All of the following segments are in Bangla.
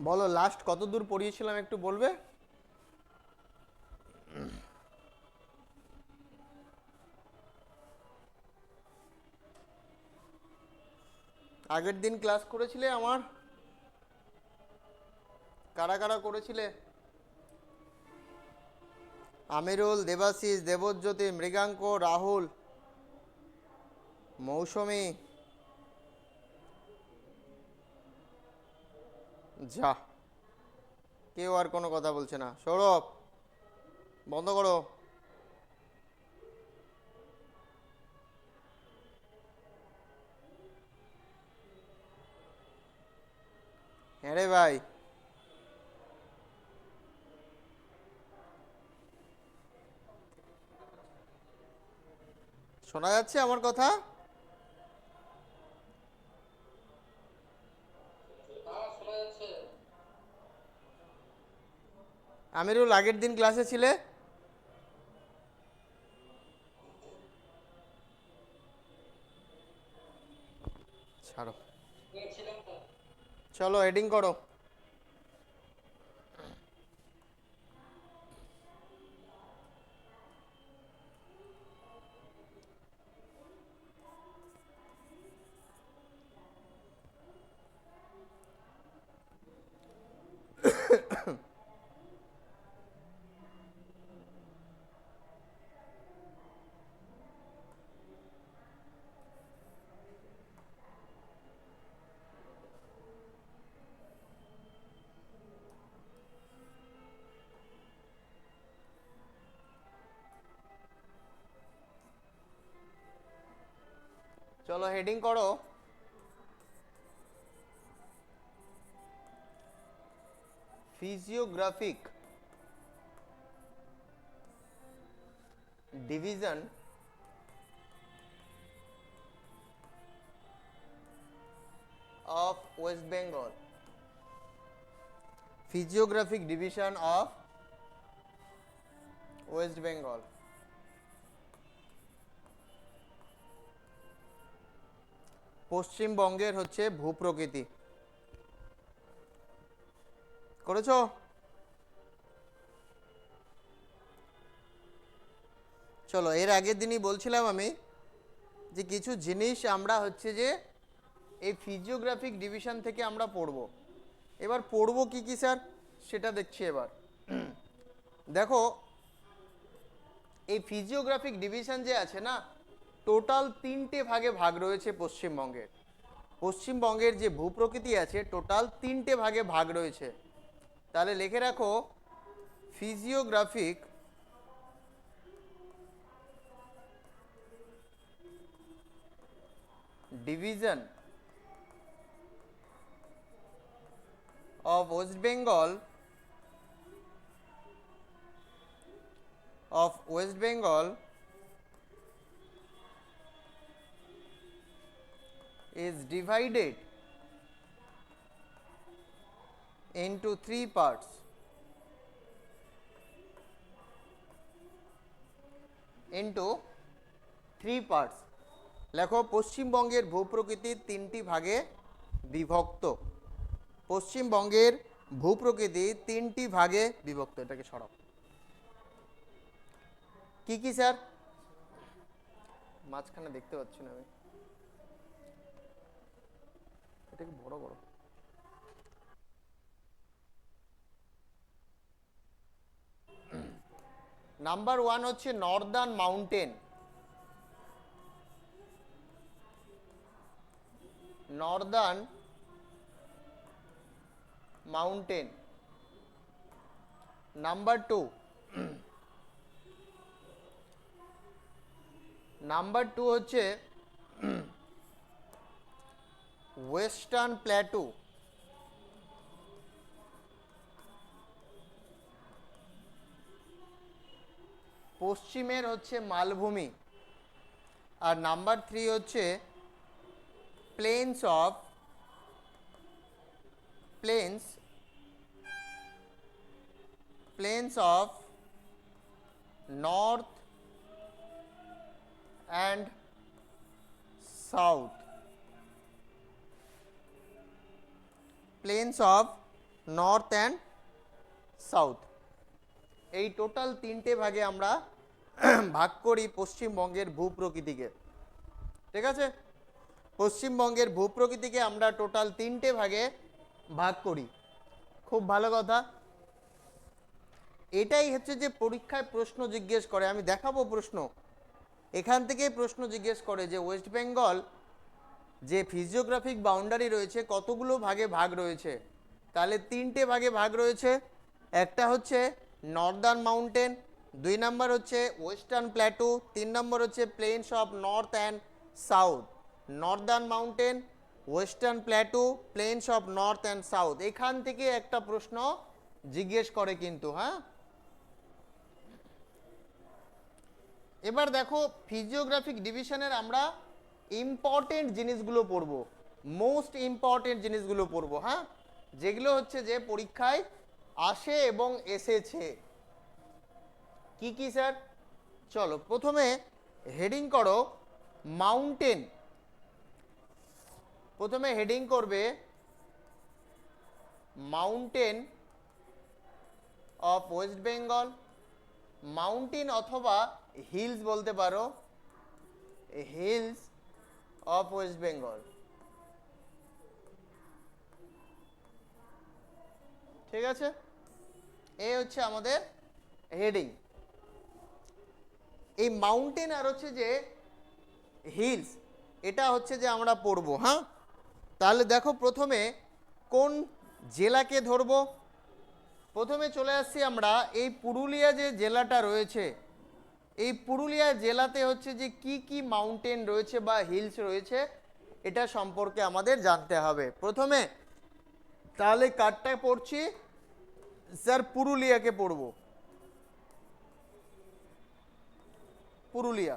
বলো লাস্ট কত দূর পড়িয়েছিলাম একটু বলবে? আগের দিন ক্লাস করেছিলে আমার? কারা কারা করেছিলে? আমিরুল, দেবাশিস, দেবজ্যোতি, মৃগাঙ্ক, রাহুল, মৌসুমী। যা, কেউ আর কোনো কথা বলছে না। সৌরভ, বন্ধ করো। হ্যাঁ রে ভাই, শোনা যাচ্ছে আমার কথা? আমিরুল, আগের দিন ক্লাসে ছিলে? ছাড়ো, চলো হেডিং করো। চলো হেডিং করো। Physiographic division of West Bengal. Physiographic division of West Bengal. পশ্চিমবঙ্গের হচ্ছে ভূপ্রকৃতি। করেছো? চলো, এর আগের দিনই বলছিলাম আমি যে কিছু জিনিস আমরা হচ্ছে যে এই ফিজিওগ্রাফিক ডিভিশন থেকে আমরা পড়ব। এবার পড়ব কি কি স্যার, সেটা দেখছি এবার। দেখো, এই ফিজিওগ্রাফিক ডিভিশন যে আছে না, টোটাল 3টে ভাগে ভাগ রয়েছে পশ্চিমবঙ্গের। পশ্চিমবঙ্গের যে ভূপ্রকৃতি আছে টোটাল 3টে ভাগে ভাগ রয়েছে। তাহলে লিখে রাখো, physiographic division of West Bengal is divided into three parts. লেখো, পশ্চিমবঙ্গের ভূপ্রকৃতির 3টি ভাগে বিভক্ত। পশ্চিমবঙ্গের ভূপ্রকৃতি 3টি ভাগে বিভক্ত। এটাকে সরাও। কি কি স্যার? মাঝখানে দেখতে পাচ্ছি না আমি, এটাকে বড় করো। নাম্বার 1 হচ্ছে Northern mountain. Northern mountain. Number 2 হচ্ছে ওয়েস্টার্ন প্ল্যাটু। পশ্চিমের হচ্ছে মালভূমি। আর নাম্বার 3 হচ্ছে planes of north and south. Planes of north and south. এই টোটাল তিনটে ভাগে আমরা ভাগ করি পশ্চিমবঙ্গের ভূপ্রকৃতিকে। ঠিক আছে, পশ্চিমবঙ্গের ভূপ্রকৃতিকে আমরা টোটাল তিনটে ভাগে ভাগ করি। খুব ভালো কথা। এটাই হচ্ছে যে পরীক্ষায় প্রশ্ন জিজ্ঞেস করে, আমি দেখাবো প্রশ্ন, এখান থেকেই প্রশ্ন জিজ্ঞেস করে যে ওয়েস্ট বেঙ্গল যে ফিজিওগ্রাফিক বাউন্ডারি রয়েছে কতগুলো ভাগে ভাগ রয়েছে। তাহলে তিনটে ভাগে ভাগ রয়েছে। একটা হচ্ছে নর্দার্ন মাউন্টেন, 2 নম্বর হচ্ছে ওয়েস্টার্ন প্ল্যাটু, 3 নম্বর হচ্ছে planes of north and south. Northern mountain, western plateau, planes of north and south, এখান থেকে একটা প্রশ্ন জিজ্ঞেস করে কিন্তু। হ্যাঁ, এবার দেখো ফিজিওগ্রাফিক ডিভিশনের আমরা ইম্পর্টেন্ট জিনিসগুলো পড়বো, মোস্ট ইম্পর্টেন্ট জিনিসগুলো পড়বো। হ্যাঁ, যেগুলো হচ্ছে যে পরীক্ষায় আসে এবং এসেছে। কি কি স্যার? চলো প্রথমে হেডিং করো মাউন্টেন। প্রথমে হেডিং করবে mountain of West Bengal, mountain অথবা হিলস বলতে পারো, হিলস অফ ওয়েস্ট বেঙ্গল। ঠিক আছে, এই হচ্ছে আমাদের হেডিং। এই মাউন্টেন আর হচ্ছে যে হিলস, এটা হচ্ছে যে আমরা পড়বো। হ্যাঁ, তাহলে দেখো প্রথমে কোন জেলাকে ধরবো। প্রথমে চলে আসছি আমরা এই পুরুলিয়া যে জেলাটা রয়েছে, এই পুরুলিয়া জেলাতে হচ্ছে যে কি কি মাউন্টেন রয়েছে বা হিলস রয়েছে এটা সম্পর্কে আমাদের জানতে হবে প্রথমে। তাহলে কারটা পড়ছি স্যার, পুরুলিয়াকে পড়বো। পুরুলিয়া,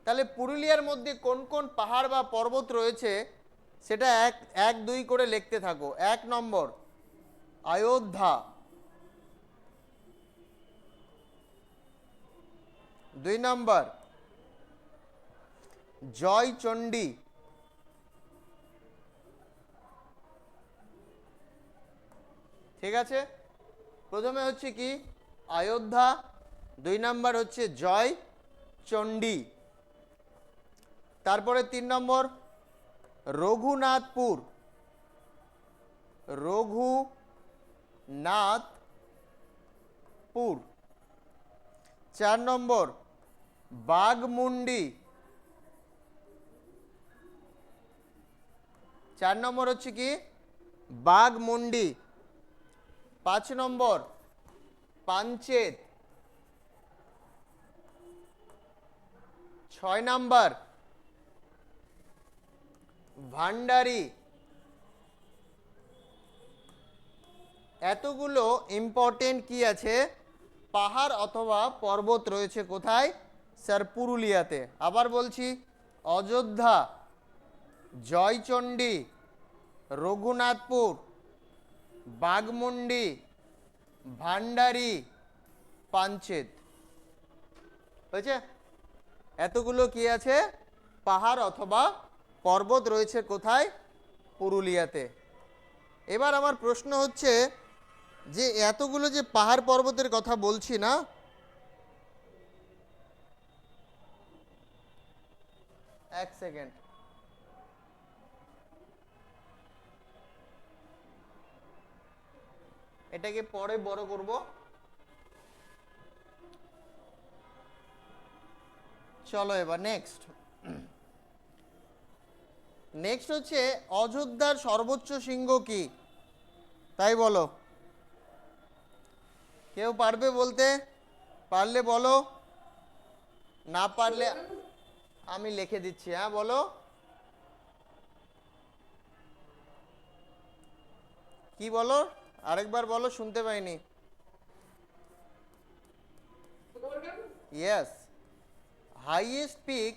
তাহলে পুরুলিয়ার মধ্যে কোন কোন পাহাড় বা পর্বত রয়েছে সেটা এক এক দুই করে লিখতে থাকো। 1 নম্বর অযোধ্যা, 2 নম্বর জয়চণ্ডী, ঠিক আছে, প্রথমে হচ্ছে কি অযোধ্যা, 2 নম্বর হচ্ছে জয়চণ্ডী, তারপরে 3 নম্বর রঘুনাথপুর, রঘুনাথপুর, 4 নম্বর বাঘমুন্ডি, 4 নম্বর হচ্ছে কি বাঘমুন্ডি, 5 নম্বর পাঞ্চেত, 6 নম্বর ভান্ডারি। এতগুলো ইম্পর্টেন্ট কি আছে পাহাড় অথবা পর্বত রয়েছে কোথায় স্যার? পুরুলিয়াতে। আবার বলছি অযোধ্যা, জয়চণ্ডী, রঘুনাথপুর, বাঘমুন্ডি, ভান্ডারি, পাঞ্চেত। হয়েছে? এতগুলো কি আছে পাহাড় অথবা পর্বত রয়েছে কোথায়? পুরুলিয়াতে। এবার আমার প্রশ্ন হচ্ছে যে এতগুলো যে পাহাড় পর্বতের কথা বলছি না, এক সেকেন্ড, এটাকে পরে বড় করব। চলো এবার নেক্সট। নেক্সট হচ্ছে অযোধ্যার সর্বোচ্চ শৃঙ্গ কি? তাই বলো, কেউ পারবে বলতে? পারলে বলো, না পারলে আমি লিখে দিচ্ছি। হ্যাঁ বলো, কি বলো, আরেকবার বলো, শুনতে পাইনি। Yes, highest peak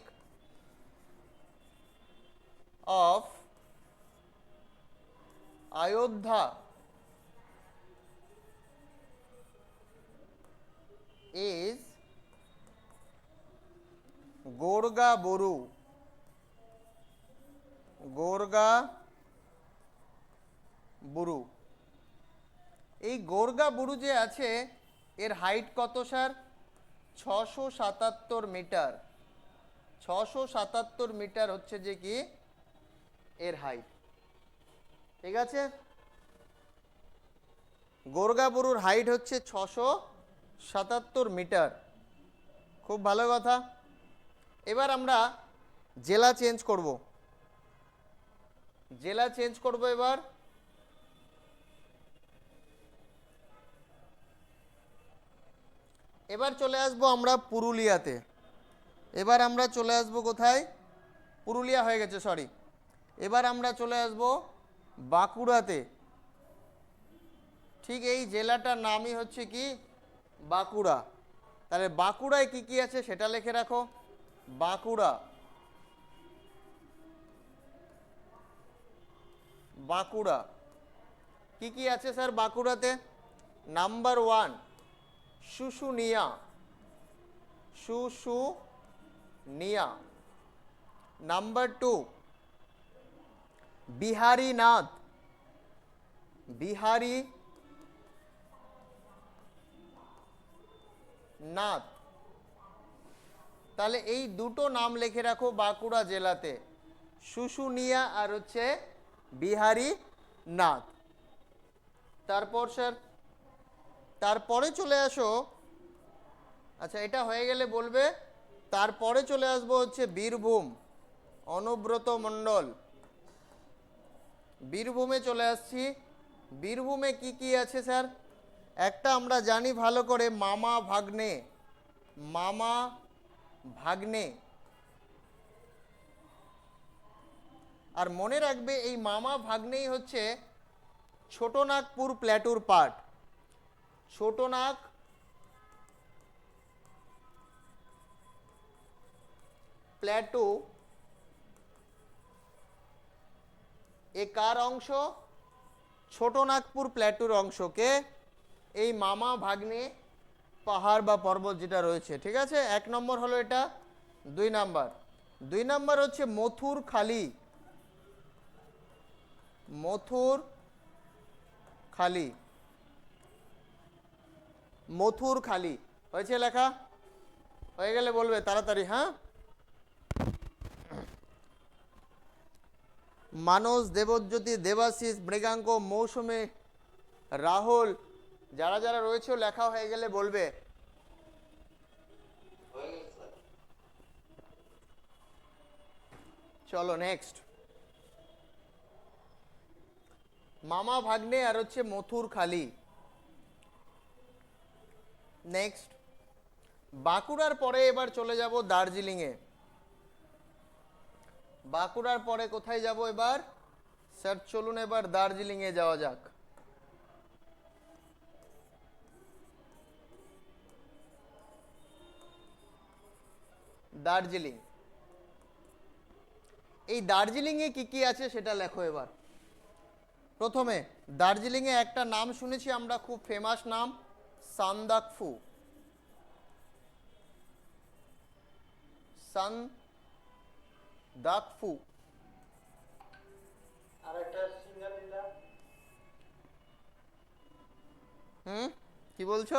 of Ayodhya is Gorga Buru, Gorga Buru. এই গোর্গা বুরু যে আছে এর হাইট কত স্যার? 677 মিটার। 677 মিটার হচ্ছে যে কি এর হাইট। ঠিক আছে, গোর্গা বুরুর হাইট হচ্ছে 677 মিটার। খুব ভালো কথা। এবার আমরা জেলা চেঞ্জ করব, জেলা চেঞ্জ করব এবার। এবার চলে আসবো আমরা পুরুলিয়াতে। এবার আমরা চলে আসবো কোথায়? পুরুলিয়া হয়ে গেছে, সরি। এবার আমরা চলে আসবো বাঁকুড়াতে। ঠিক এই জেলাটার নামই হচ্ছে কি বাঁকুড়া। তাহলে বাঁকুড়ায় কি কি আছে সেটা লিখে রাখো। বাঁকুড়া, বাঁকুড়া কি কি আছে স্যার বাঁকুড়াতে? Number 1 Susunia, Susunia. Number 2 Biharinath, Biharinath. তাহলে এই দুটো নাম লিখে রাখো বাঁকুড়া জেলাতে, শুশুনিয়া আর হচ্ছে বিহারী নাথ। তারপর স্যার তারপরে চলে আসো, আচ্ছা এটা হয়ে গেলে বলবে। তারপরে চলে আসবো হচ্ছে বীরভূম, অনুব্রত মণ্ডল। বীরভূমে চলে আসছি। বীরভূমে কি কি আছে স্যার? একটা আমরা জানি ভালো করে, মামা ভাগ্নে, মামা ভাগ্নে। আর মনে রাখবে এই মামা ভাগ্নেই হচ্ছে ছোটনাগপুর প্ল্যাটুর পার্ট। ছোটনাগ প্ল্যাটু এ কার অংশ? ছোটনাগপুর প্ল্যাটুর অংশকে এই মামা ভাগ্নে পাহাড় বা পর্বত যেটা রয়েছে। ঠিক আছে, 1 নম্বর হলো এটা। 2 নাম্বার, 2 নাম্বার হচ্ছে মথুর খালি, মথুর খালি, মথুর খালি। হয়েছে লেখা? হয়ে গেলে বলবে তাড়াতাড়ি, হ্যাঁ। মানস, দেবজ্যোতি, দেবাশিস, মৃগাঙ্ক, মৌসুমী, রাহুল, যারা যারা রয়েছে লেখা হয়ে গেলে বলবে। চলো নেক্সট। মামা ভাগ্নে আর হচ্ছে মথুর খালি। নেক্সট বাঁকুড়ার পরে এবার চলে যাব দার্জিলিংয়ে। বাঁকুড়ার পরে কোথায় যাব এবার স্যার? চলুন এবার দার্জিলিংয়ে যাওয়া যাক। দার্জিলিং, এই দার্জিলিংয়ে কি কি আছে সেটা লেখো এবার। প্রথমে দার্জিলিংয়ে একটা নাম শুনেছি আমরা, খুব ফেমাস নাম, সান্দাকফু। সান্দাকফু। আর একটা সিঙ্গালীলা। কি বলছো?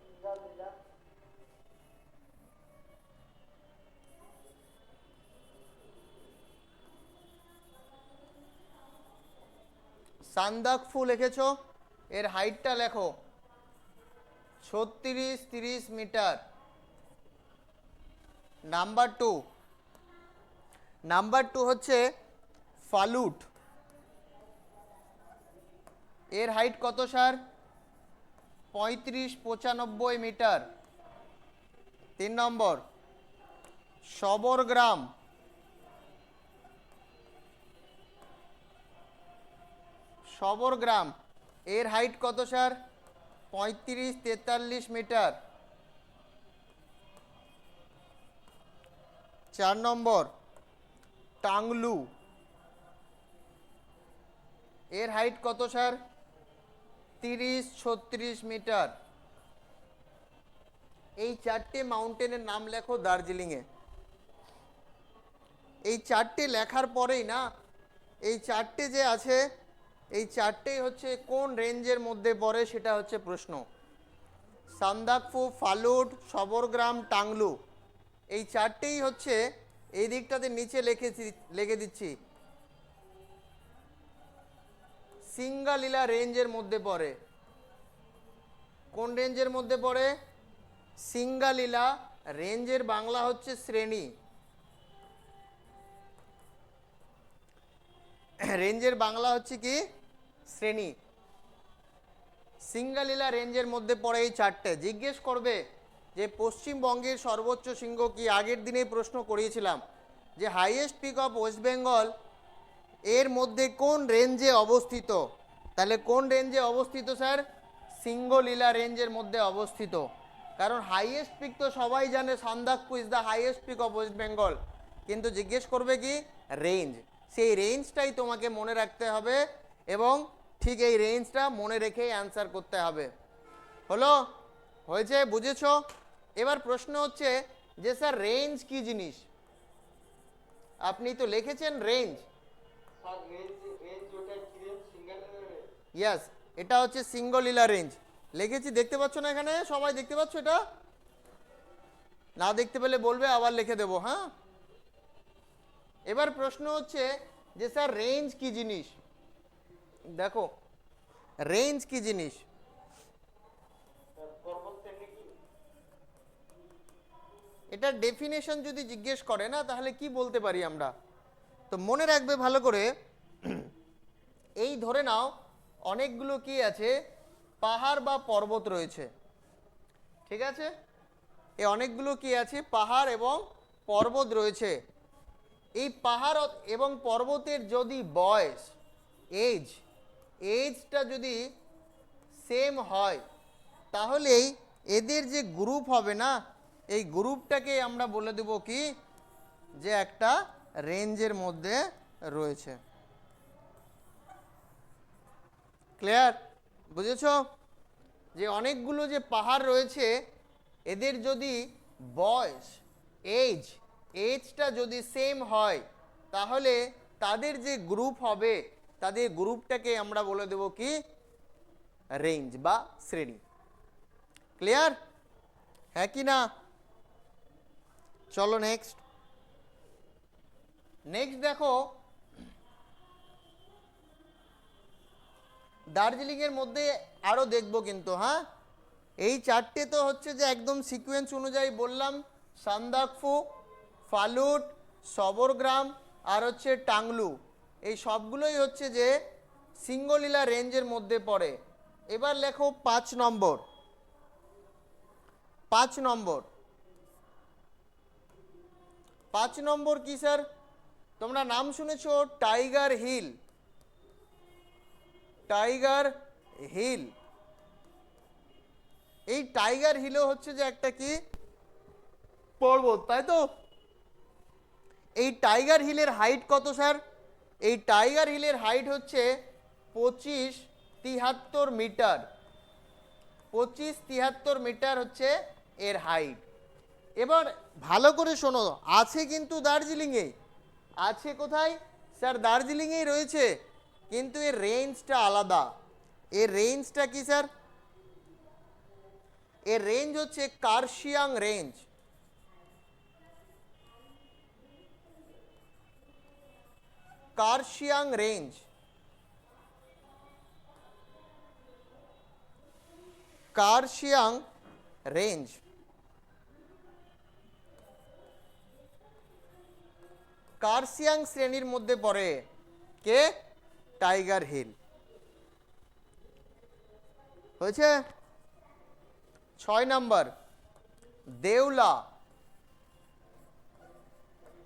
সিঙ্গালীলা। সান্দাকফু লিখেছো, এর হাইটটা লেখো 36-30 মিটার। নাম্বার 2, নাম্বার 2 হচ্ছে ফালুট। এর হাইট কত স্যার? 35-95 মিটার। 3 নম্বর সবরগ্রাম, সবরগ্রাম। এর হাইট কত স্যার? 35-43 মিটার। 4 নম্বর টাংলু। এর হাইট কত স্যার? 30-36 মিটার। এই 4টে মাউন্টেনের নাম লেখো দার্জিলিংয়ে। এই 4টে লেখার পরেই না, এই 4টে যে আছে এই চারটেই হচ্ছে কোন রেঞ্জের মধ্যে পড়ে সেটা হচ্ছে প্রশ্ন। সান্দাকফু, ফালুট, সবরগ্রাম, টাংলু, এই চারটেই হচ্ছে এই দিকটাতে নিচে লিখে দিচ্ছি সিঙ্গালীলা রেঞ্জের মধ্যে পড়ে। কোন রেঞ্জের মধ্যে পড়ে? সিঙ্গালীলা রেঞ্জের বাংলা হচ্ছে শ্রেণী। রেঞ্জের বাংলা হচ্ছে কি? শ্রেণী। সিঙ্গালীলা রেঞ্জের মধ্যে পড়ে এই চারটে। জিজ্ঞেস করবে যে পশ্চিমবঙ্গের সর্বোচ্চ শৃঙ্গ কি? আগের দিনেই প্রশ্ন করিয়েছিলাম যে highest peak of West Bengal এর মধ্যে কোন রেঞ্জে অবস্থিত? তাহলে কোন রেঞ্জে অবস্থিত স্যার? সিঙ্গলীলা রেঞ্জের মধ্যে অবস্থিত। কারণ হাইয়েস্ট পিক তো সবাই জানে, Sandakphu is the highest peak of West Bengal, কিন্তু জিজ্ঞেস করবে কি? রেঞ্জ। সেই রেঞ্জটাই তোমাকে মনে রাখতে হবে এবং ঠিক এই রেঞ্জটা মনে রেখেই অ্যান্সার করতে হবে। হলো? হয়েছে? বুঝেছো? এবার প্রশ্ন হচ্ছে যে স্যার রেঞ্জ কি জিনিস? আপনি তো লিখেছেন রেঞ্জ। স্যার রেঞ্জ ওটা কি রেঞ্জ? Single range? ইয়াস, এটা হচ্ছে সিঙ্গলীলা রেঞ্জ লিখেছি। দেখতে পাচ্ছ না এখানে? সবাই দেখতে পাচ্ছ? এটা না দেখতে পেলে বলবে, আবার লিখে দেবো। হ্যাঁ, এবার প্রশ্ন হচ্ছে যে স্যার রেঞ্জ কি জিনিস? দেখো রেঞ্জ কি জিনিস। পর্বত শ্রেণী কি? এটা ডেফিনেশন যদি জিজ্ঞেস করে না তাহলে কি বলতে পারি আমরা? তো মনে রাখবে ভালো করে। এই ধরে নাও অনেকগুলো কি আছে, পাহাড় বা পর্বত রয়েছে, ঠিক আছে? এই অনেকগুলো কি আছে, পাহাড় এবং পর্বত রয়েছে। এই পাহাড় এবং পর্বতের যদি বয়স, এজটা যদি সেম হয় তাহলেই এদের যে গ্রুপ হবে না, এই গ্রুপটাকে আমরা বলে দেব কি? যে একটা রেঞ্জের মধ্যে রয়েছে। ক্লিয়ার? বুঝেছো? যে অনেকগুলো যে পাহাড় রয়েছে এদের যদি বয়স, এজটা যদি সেম হয় তাহলে তাদের যে গ্রুপ হবে, তাদের গ্রুপটাকে আমরা বলে দেব কি? রেঞ্জ বা শ্রেণী। ক্লিয়ার? হ্যাঁ কি না? চলো নেক্সট দেখো দার্জিলিং এর মধ্যে আরো দেখবো কিন্তু। হ্যাঁ, এই চারটে তো হচ্ছে যে একদম সিকোয়েন্স অনুযায়ী বললাম, সান্দাকফু, ফালুট, সবরগ্রাম আর হচ্ছে টাংলু, এই সবগুলোই হচ্ছে যে সিঙ্গলীলা রেঞ্জের মধ্যে পড়ে। এবার লেখো 5 নম্বর। 5 নম্বর, 5 নম্বর কি স্যার? তোমরা নাম শুনেছো টাইগার হিল। টাইগার হিল, এই টাইগার হিলও হচ্ছে যে একটা কি? পর্বত, তাই তো? এই টাইগার হিলের হাইট কত স্যার? এই টাইগার হিলের হাইট হচ্ছে 2573 মিটার। 2573 মিটার হচ্ছে এর হাইট। এবার ভালো করে শোনো, আছে কিন্তু দার্জিলিংয়ে। আছে কোথায় স্যার? দার্জিলিংয়েই রয়েছে, কিন্তু এর রেঞ্জটা আলাদা। এর রেঞ্জটা কি স্যার? এর রেঞ্জ হচ্ছে Kurseong range. Kurseong range, Kurseong range. Kurseong শ্রেণীর মধ্যে পড়ে কে? Tiger hill. হয়েছে? 6 নাম্বার দেউলা।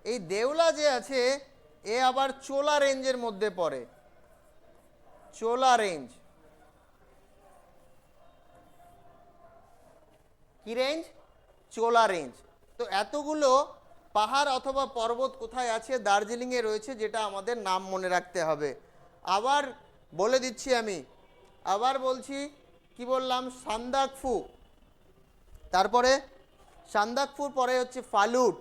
এই দেউলা যে আছে এ আবার চোলা রেঞ্জের মধ্যে পড়ে। চোলা রেঞ্জ কি রেঞ্জ? চোলা রেঞ্জ। তো এতগুলো পাহাড় অথবা পর্বত কোথায় আছে? দার্জিলিংয়ে রয়েছে, যেটা আমাদের নাম মনে রাখতে হবে। আবার বলে দিচ্ছি আমি, আবার বলছি, কি বললাম? সান্দাকফু, তারপরে সান্দাকফুর পরে হচ্ছে ফালুট,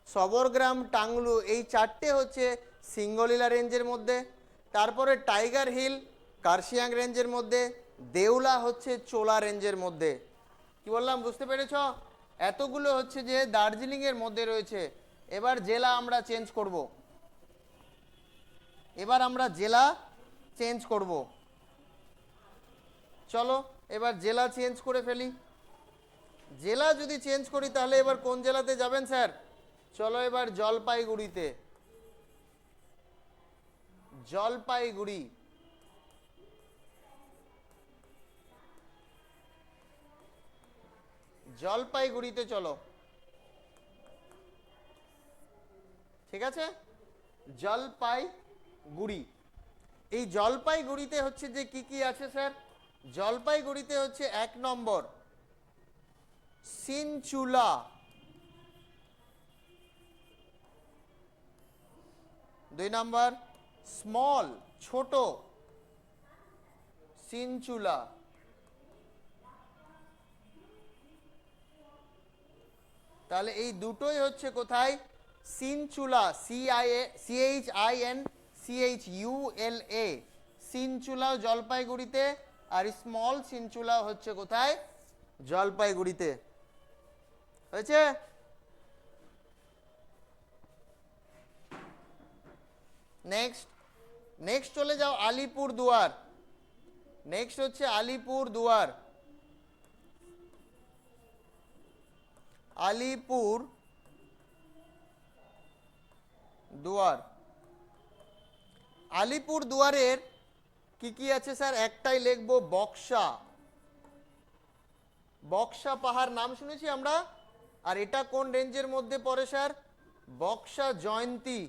সবরগ্রাম, টাংলু, এই চারটে হচ্ছে সিঙ্গলীলা রেঞ্জের মধ্যে। তারপরে টাইগার হিল, কার্শিয়াং রেঞ্জের মধ্যে, দেউলা হচ্ছে চোলা রেঞ্জের মধ্যে। কি বললাম বুঝতে পেরেছ? এতগুলো হচ্ছে যে দার্জিলিং এর মধ্যে রয়েছে। এবার জেলা আমরা চেঞ্জ করব, এবার আমরা জেলা চেঞ্জ করব। চলো এবার জেলা চেঞ্জ করে ফেলি। জেলা যদি চেঞ্জ করি তাহলে এবার কোন জেলাতে যাবেন স্যার? চলো এবার জলপাইগুড়িতে। জলপাইগুড়ি, জলপাইগুড়িতে চলো। ঠিক আছে, জলপাইগুড়ি। এই জলপাইগুড়িতে হচ্ছে যে কি কি আছে স্যার? জলপাইগুড়িতে হচ্ছে 1 নম্বর সিনচুলা, 2 নম্বর স্মল ছোট সিনচুলা, তাহলে এই দুটোই হচ্ছে কোথায়? সিনচুলা, CHINCHULA, সিনচুলা জলপাইগুড়িতে, আর স্মল সিনচুলা হচ্ছে কোথায়? জলপাইগুড়িতে। হয়েছে? নেক্সট, নেক্সট চলে যাও আলিপুর দুয়ার। নেক্সট হচ্ছে আলিপুর দুয়ার। আলিপুর দুয়ার, আলিপুর দুয়ারের কি কি আছে স্যার? একটাই লিখবো, বক্সা। বক্সা পাহাড় নাম শুনেছি আমরা। আর এটা কোন রেঞ্জের মধ্যে পড়ে স্যার? বক্সা জয়ন্তী,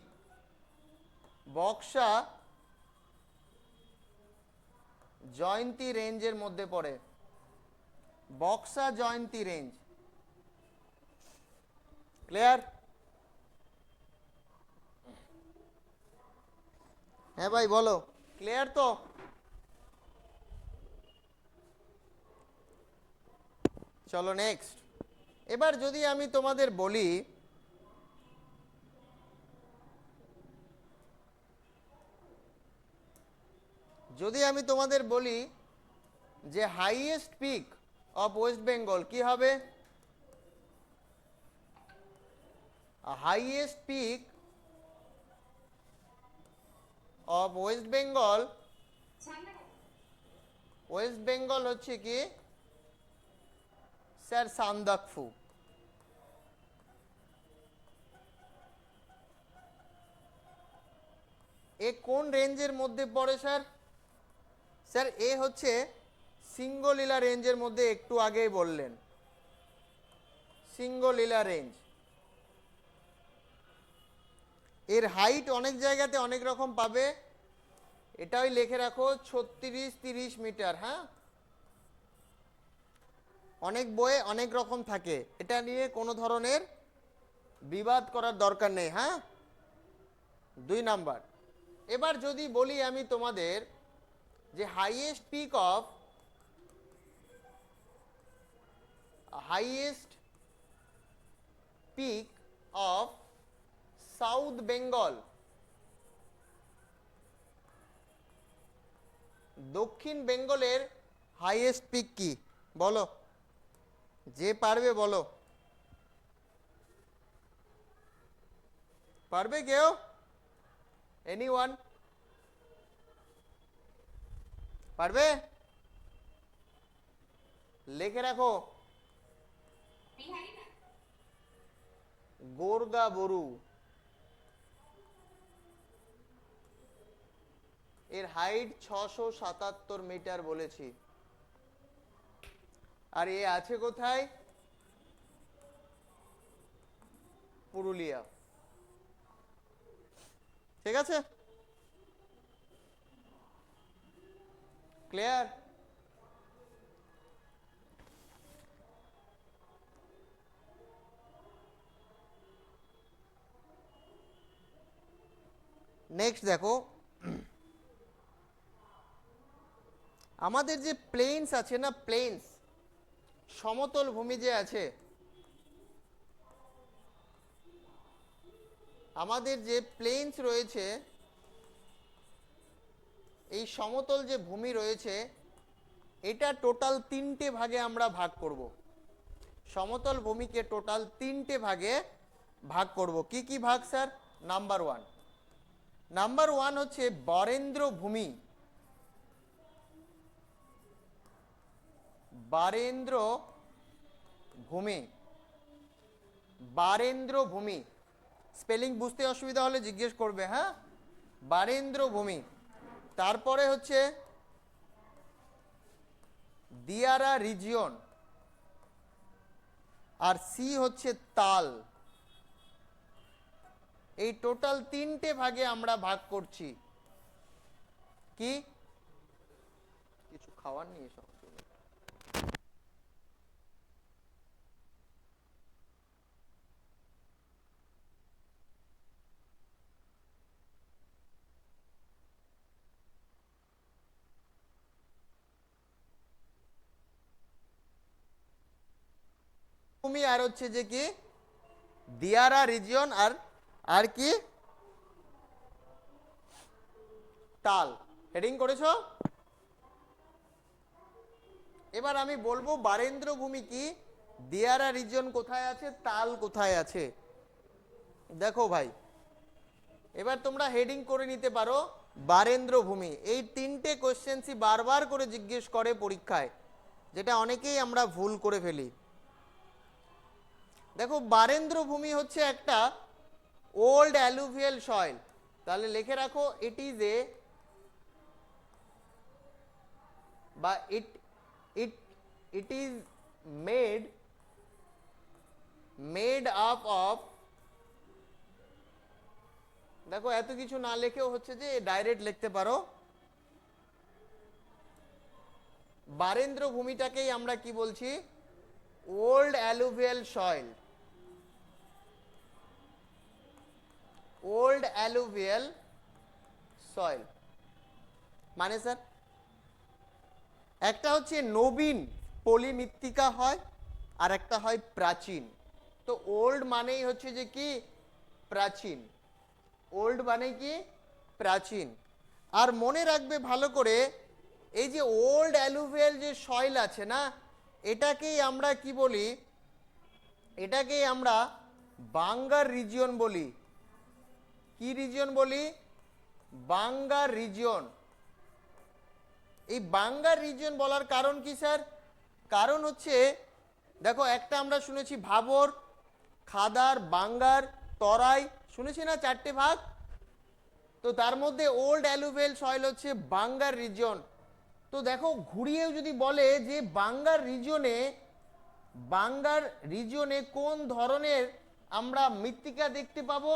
বক্সা জয়ন্তী রেঞ্জের মধ্যে পড়ে। বক্সা জয়ন্তী রেঞ্জ। ক্লিয়ার? হ্যাঁ ভাই বলো, ক্লিয়ার তো? চলো নেক্সট। এবার যদি আমি তোমাদের বলি, যদি আমি তোমাদের বলি যে highest peak of West Bengal কি হবে? Highest peak of West Bengal, West Bengal হচ্ছে কি স্যার? সান্দাকফু। এ কোন রেঞ্জের মধ্যে পড়ে স্যার? স্যার এ হচ্ছে সিঙ্গলীলা রেঞ্জের মধ্যে, একটু আগেই বললেন সিঙ্গলীলা রেঞ্জ। এর হাইট অনেক জায়গাতে অনেক রকম পাবে, এটাই লিখে রাখো 36-30 মিটার। হ্যাঁ, অনেক বইয়ে অনেক রকম থাকে, এটা নিয়ে কোনো ধরনের বিবাদ করার দরকার নেই। হ্যাঁ, 2 নাম্বার। এবার যদি বলি আমি তোমাদের যে highest peak of, highest peak of south Bengal, দক্ষিণ বেঙ্গলের হাইয়েস্ট পিক কি বলো? যে পারবে বলো। পারবে কেউ? এনিওয়ান? পারবে? লিখে রাখো, গোর্গা বরু। এর হাইট 677 মিটার বলেছি। আর এ আছে কোথায়? পুরুলিয়া। ঠিক আছে, ক্লিয়ার? নেক্সট দেখো, আমাদের যে প্লেনস আছে না, প্লেনস সমতল ভূমি যে আছে, আমাদের যে প্লেনস রয়েছে এই সমতল যে ভূমি রয়েছে এটা টোটাল 3টে ভাগে আমরা ভাগ করব। সমতল ভূমিকে টোটাল 3টে ভাগে ভাগ করব। কি কি ভাগ স্যার? নাম্বার ওয়ান হচ্ছে বরেন্দ্র ভূমি। বারেন্দ্র ভূমি, বারেন্দ্র ভূমি, স্পেলিং বুঝতে অসুবিধা হলে জিজ্ঞেস করবে, হ্যাঁ। বারেন্দ্র ভূমি। তারপরে হচ্ছে দিয়ারা রিজিয়ন, আর সি হচ্ছে তাল। এই টোটাল 3টে ভাগে আমরা ভাগ করছি। কি কিছু খাওয়ার নিয়ে সব ভূমি, আর হচ্ছে যে কি দিয়ারা রিজিয়ন, আর আর কি তাল। হেডিং করেছো? এবার আমি বলবো বারেন্দ্র ভূমি কি, দিয়ারা রিজিয়ন কোথায় আছে, তাল কোথায় আছে। দেখো ভাই, এবার তোমরা হেডিং করে নিতে পারো বারেন্দ্র ভূমি। এই 3টে কোশ্চেন্সই বারবার করে জিজ্ঞেস করে পরীক্ষায়, যেটা অনেকেই আমরা ভুল করে ফেলি। দেখো বারেন্দ্র ভূমি হচ্ছে একটা ওল্ড অ্যালুভিয়াল সয়েল। তাহলে লিখে রাখো ইট ইজ এ বা it it it is made up of, দেখো এত কিছু না লিখেও হচ্ছে যে ডাইরেক্ট লিখতে পারো। বারেন্দ্র ভূমিটাকেই আমরা কি বলছি, old alluvial soil. Old alluvial soil মানে স্যার একটা হচ্ছে নবীন পলিমৃত্তিকা হয়, আর একটা হয় প্রাচীন। তো ওল্ড মানেই হচ্ছে যে কি প্রাচীন, ওল্ড মানে কি প্রাচীন। আর মনে রাখবে ভালো করে, এই যে ওল্ড অ্যালুভিয়াল যে সয়েল আছে না, এটাকেই আমরা কি বলি, এটাকেই আমরা বাঙ্গার রিজিয়ন বলি। কি রিজিয়ন বলি? Bunker region. এই বাঙ্গার রিজিয়ন বলার কারণ কি স্যার? কারণ হচ্ছে দেখো একটা আমরা শুনেছি ভাবর, খাদার, বাঙ্গার, তরাই, শুনেছি না 4টে ভাগ। তো তার মধ্যে ওল্ড অ্যালুভিয়াল সয়েল হচ্ছে বাঙ্গার রিজিয়ন। তো দেখো ঘুরিয়েও যদি বলে যে বাঙ্গার রিজিয়নে কোন ধরনের আমরা মৃত্তিকা দেখতে পাবো,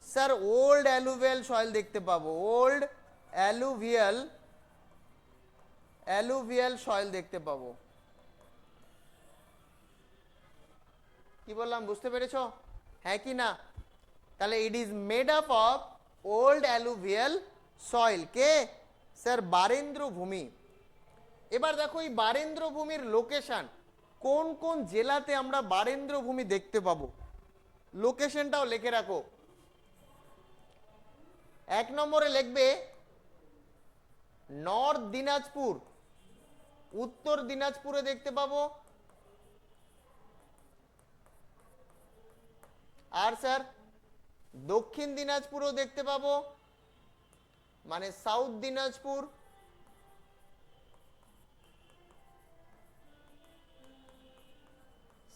স্যার ওল্ড অ্যালুভিয়াল সয়েল দেখতে পাবো। ওল্ড অ্যালুভিয়াল সয়েল দেখতে পাবো। কি বললাম বুঝতে পেরেছো? হ্যাঁ কি না? তাহলে ইট is made up of old alluvial soil. K? Sir Barendra ভূমি। এবার দেখো এই বারেন্দ্র ভূমির লোকেশন, কোন কোন জেলাতে আমরা বারেন্দ্র ভূমি দেখতে পাবো, লোকেশনটাও লিখে রাখো। 1 নম্বরে লিখবে নর্থ দিনাজপুর, উত্তর দিনাজপুরে দেখতে পাবো। আর স্যার দক্ষিণ দিনাজপুরও দেখতে পাবো, মানে সাউথ দিনাজপুর।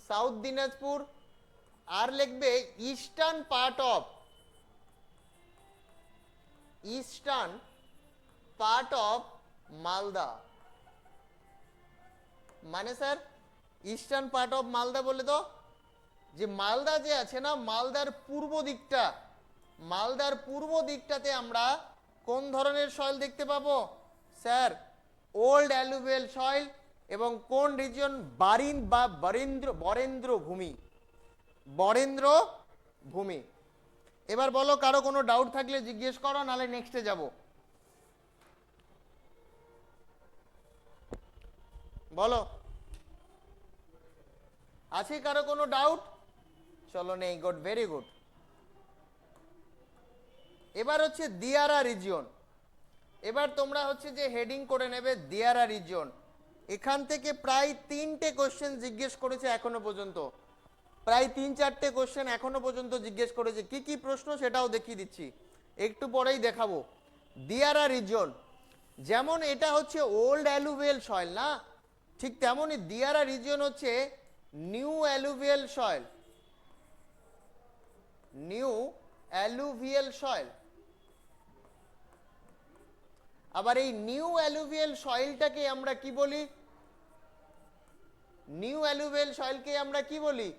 সাউথ দিনাজপুর। আর লিখবে ইস্টার্ন পার্ট অফ মালদা। মানে sir eastern part of Malda বলে তো যে মালদা যে আছে না, মালদার পূর্ব দিকটাতে আমরা কোন ধরনের সয়েল দেখতে পাবো, স্যার ওল্ড অ্যালুভিয়াল সয়েল। এবং কোন রিজিয়ন? বরেন্দ্র ভূমি। এবার বলো কারো কোনো ডাউট থাকলে জিজ্ঞেস করো, নাহলে নেক্সটে যাব। বলো আছে কারো কোনো ডাউট? চলো নেই, গুড, ভেরি গুড। এবার হচ্ছে দিয়ারা রিজিয়ন। এবার তোমরা হচ্ছে যে হেডিং করে নেবে দিয়ারা রিজন। এখান থেকে প্রায় 3টে কোশ্চেন জিজ্ঞেস করেছে এখনো পর্যন্ত, প্রায় 3-4টে কোশ্চেন এখনো পর্যন্ত জিজ্ঞেস করেছে। কি কি প্রশ্ন সেটাও দেখিয়ে দিচ্ছি, একটু পরেই দেখাবো। দিয়ারা রিজন, যেমন এটা হচ্ছে ওল্ড অ্যালুভিয়াল সয়েল না, ঠিক তেমনই দিয়ারা রিজন হচ্ছে new alluvial soil, new alluvial soil. আবার এই নিউ অ্যালুভিয়াল সয়েলটাকে আমরা কি বলি? নিউ অ্যালুভিয়াল সয়েলকে আমরা কি বলি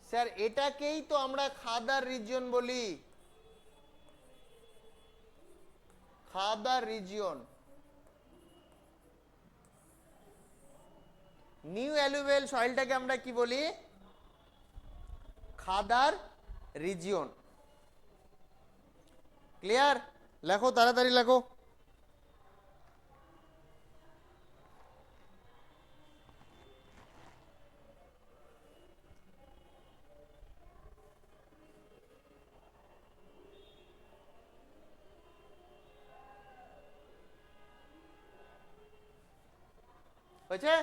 স্যার? এটাকেই তো আমরা খাদার রিজিয়ন বলি, খাদার রিজিয়ন। নিউ অ্যালুভিয়াল সয়েলটাকে আমরা কি বলি? খাদার রিজিয়ন। ক্লিয়ার? লেখো, তাড়াতাড়ি লেখো। হয়েছে?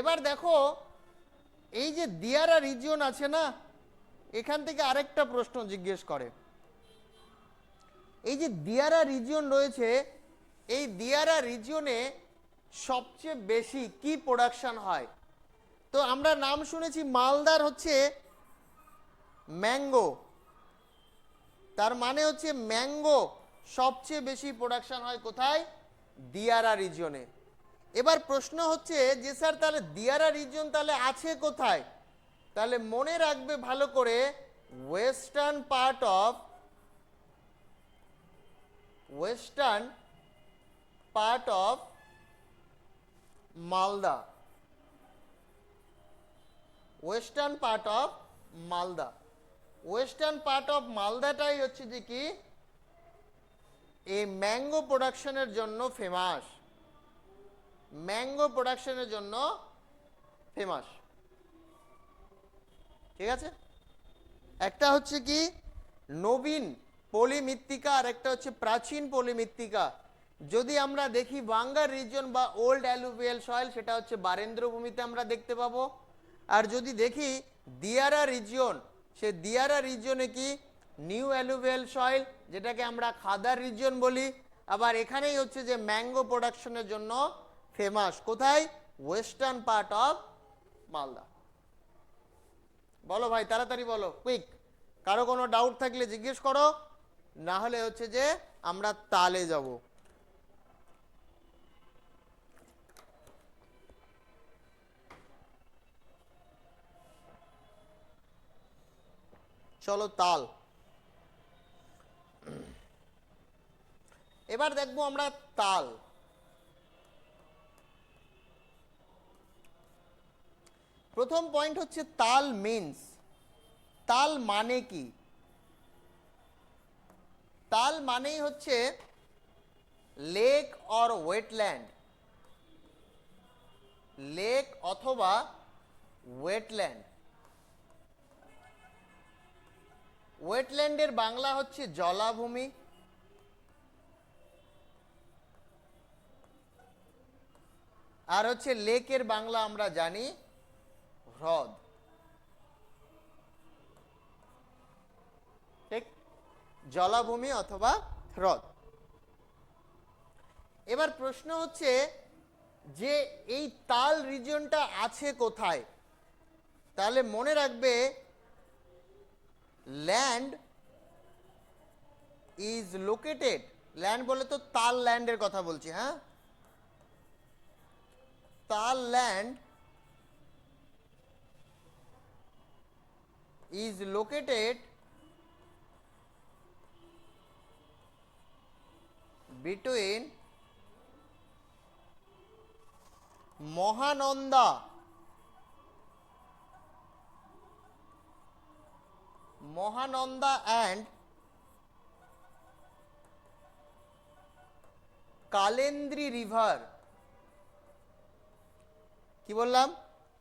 এবার দেখো, এই যে দিয়ারা রিজিয়ন আছে না, এখান থেকে আরেকটা প্রশ্ন জিজ্ঞেস করে। এই যে দিয়ারা রিজিয়ন রয়েছে, এই দিয়ারা রিজিয়নে সবচেয়ে বেশি কি প্রোডাকশন হয়? তো আমরা নাম শুনেছি মালদার হচ্ছে ম্যাঙ্গো, তার মানে হচ্ছে ম্যাঙ্গো সবচেয়ে বেশি প্রোডাকশন হয় কোথায়? দিয়ারা রিজিয়নে। এবার প্রশ্ন হচ্ছে যে স্যার তাহলে দিয়ারা রিজিয়ন তাহলে আছে কোথায়? তাহলে মনে রাখবে ভালো করে, western part of Malda, western part of Malda. Western part of মালদাটাই হচ্ছে যে কি এই ম্যাঙ্গো প্রোডাকশনের জন্য ফেমাস, ম্যাঙ্গো প্রোডাকশনের জন্য ফেমাস। ঠিক আছে? একটা হচ্ছে কি নবীন পলিমৃত্তিকা আর একটা হচ্ছে প্রাচীন পলিমৃত্তিকা। যদি আমরা দেখি বাঙ্গার রিজন বা ওল্ড অ্যালুভিয়াল সয়েল, সেটা হচ্ছে বারেন্দ্র ভূমিতে আমরা দেখতে পাবো। আর যদি দেখি দিয়ারা রিজিয়ন, সে দিয়ারা রিজিয়নে কি নিউ অ্যালুভিয়াল সয়েল, যেটাকে আমরা খাদার রিজিয়ন বলি। আবার এখানেই হচ্ছে যে ম্যাঙ্গো প্রোডাকশনের জন্য ফেমাস, কোথায়? Western part of Malda. বলো ভাই, তাড়াতাড়ি বলো, কুইক। কারো কোনো ডাউট থাকলে জিজ্ঞেস করো, না হলে হচ্ছে যে আমরা তালে যাব। চলো তাল। এবার দেখবো আমরা তাল। প্রথম পয়েন্ট হচ্ছে তাল মিন্স, তাল মানে কি? তাল মানেই হচ্ছে লেক অর ওয়েটল্যান্ড, লেক অথবা ওয়েটল্যান্ড। ওয়েটল্যান্ডের বাংলা হচ্ছে জলাভূমি, আর হচ্ছে লেকের বাংলা আমরা জানি হ্রদ। ঠিক, জলাভূমি অথবা হ্রদ। এবার প্রশ্ন হচ্ছে যে এই তাল রিজিয়নটা আছে কোথায়? তাহলে মনে রাখবে, ল্যান্ড ইজ লোকেটেড, ল্যান্ড বলে তো তাল ল্যান্ডের কথা বলছি, হ্যাঁ? তাল land is located between Mahananda and Kalendri river। কি বললাম?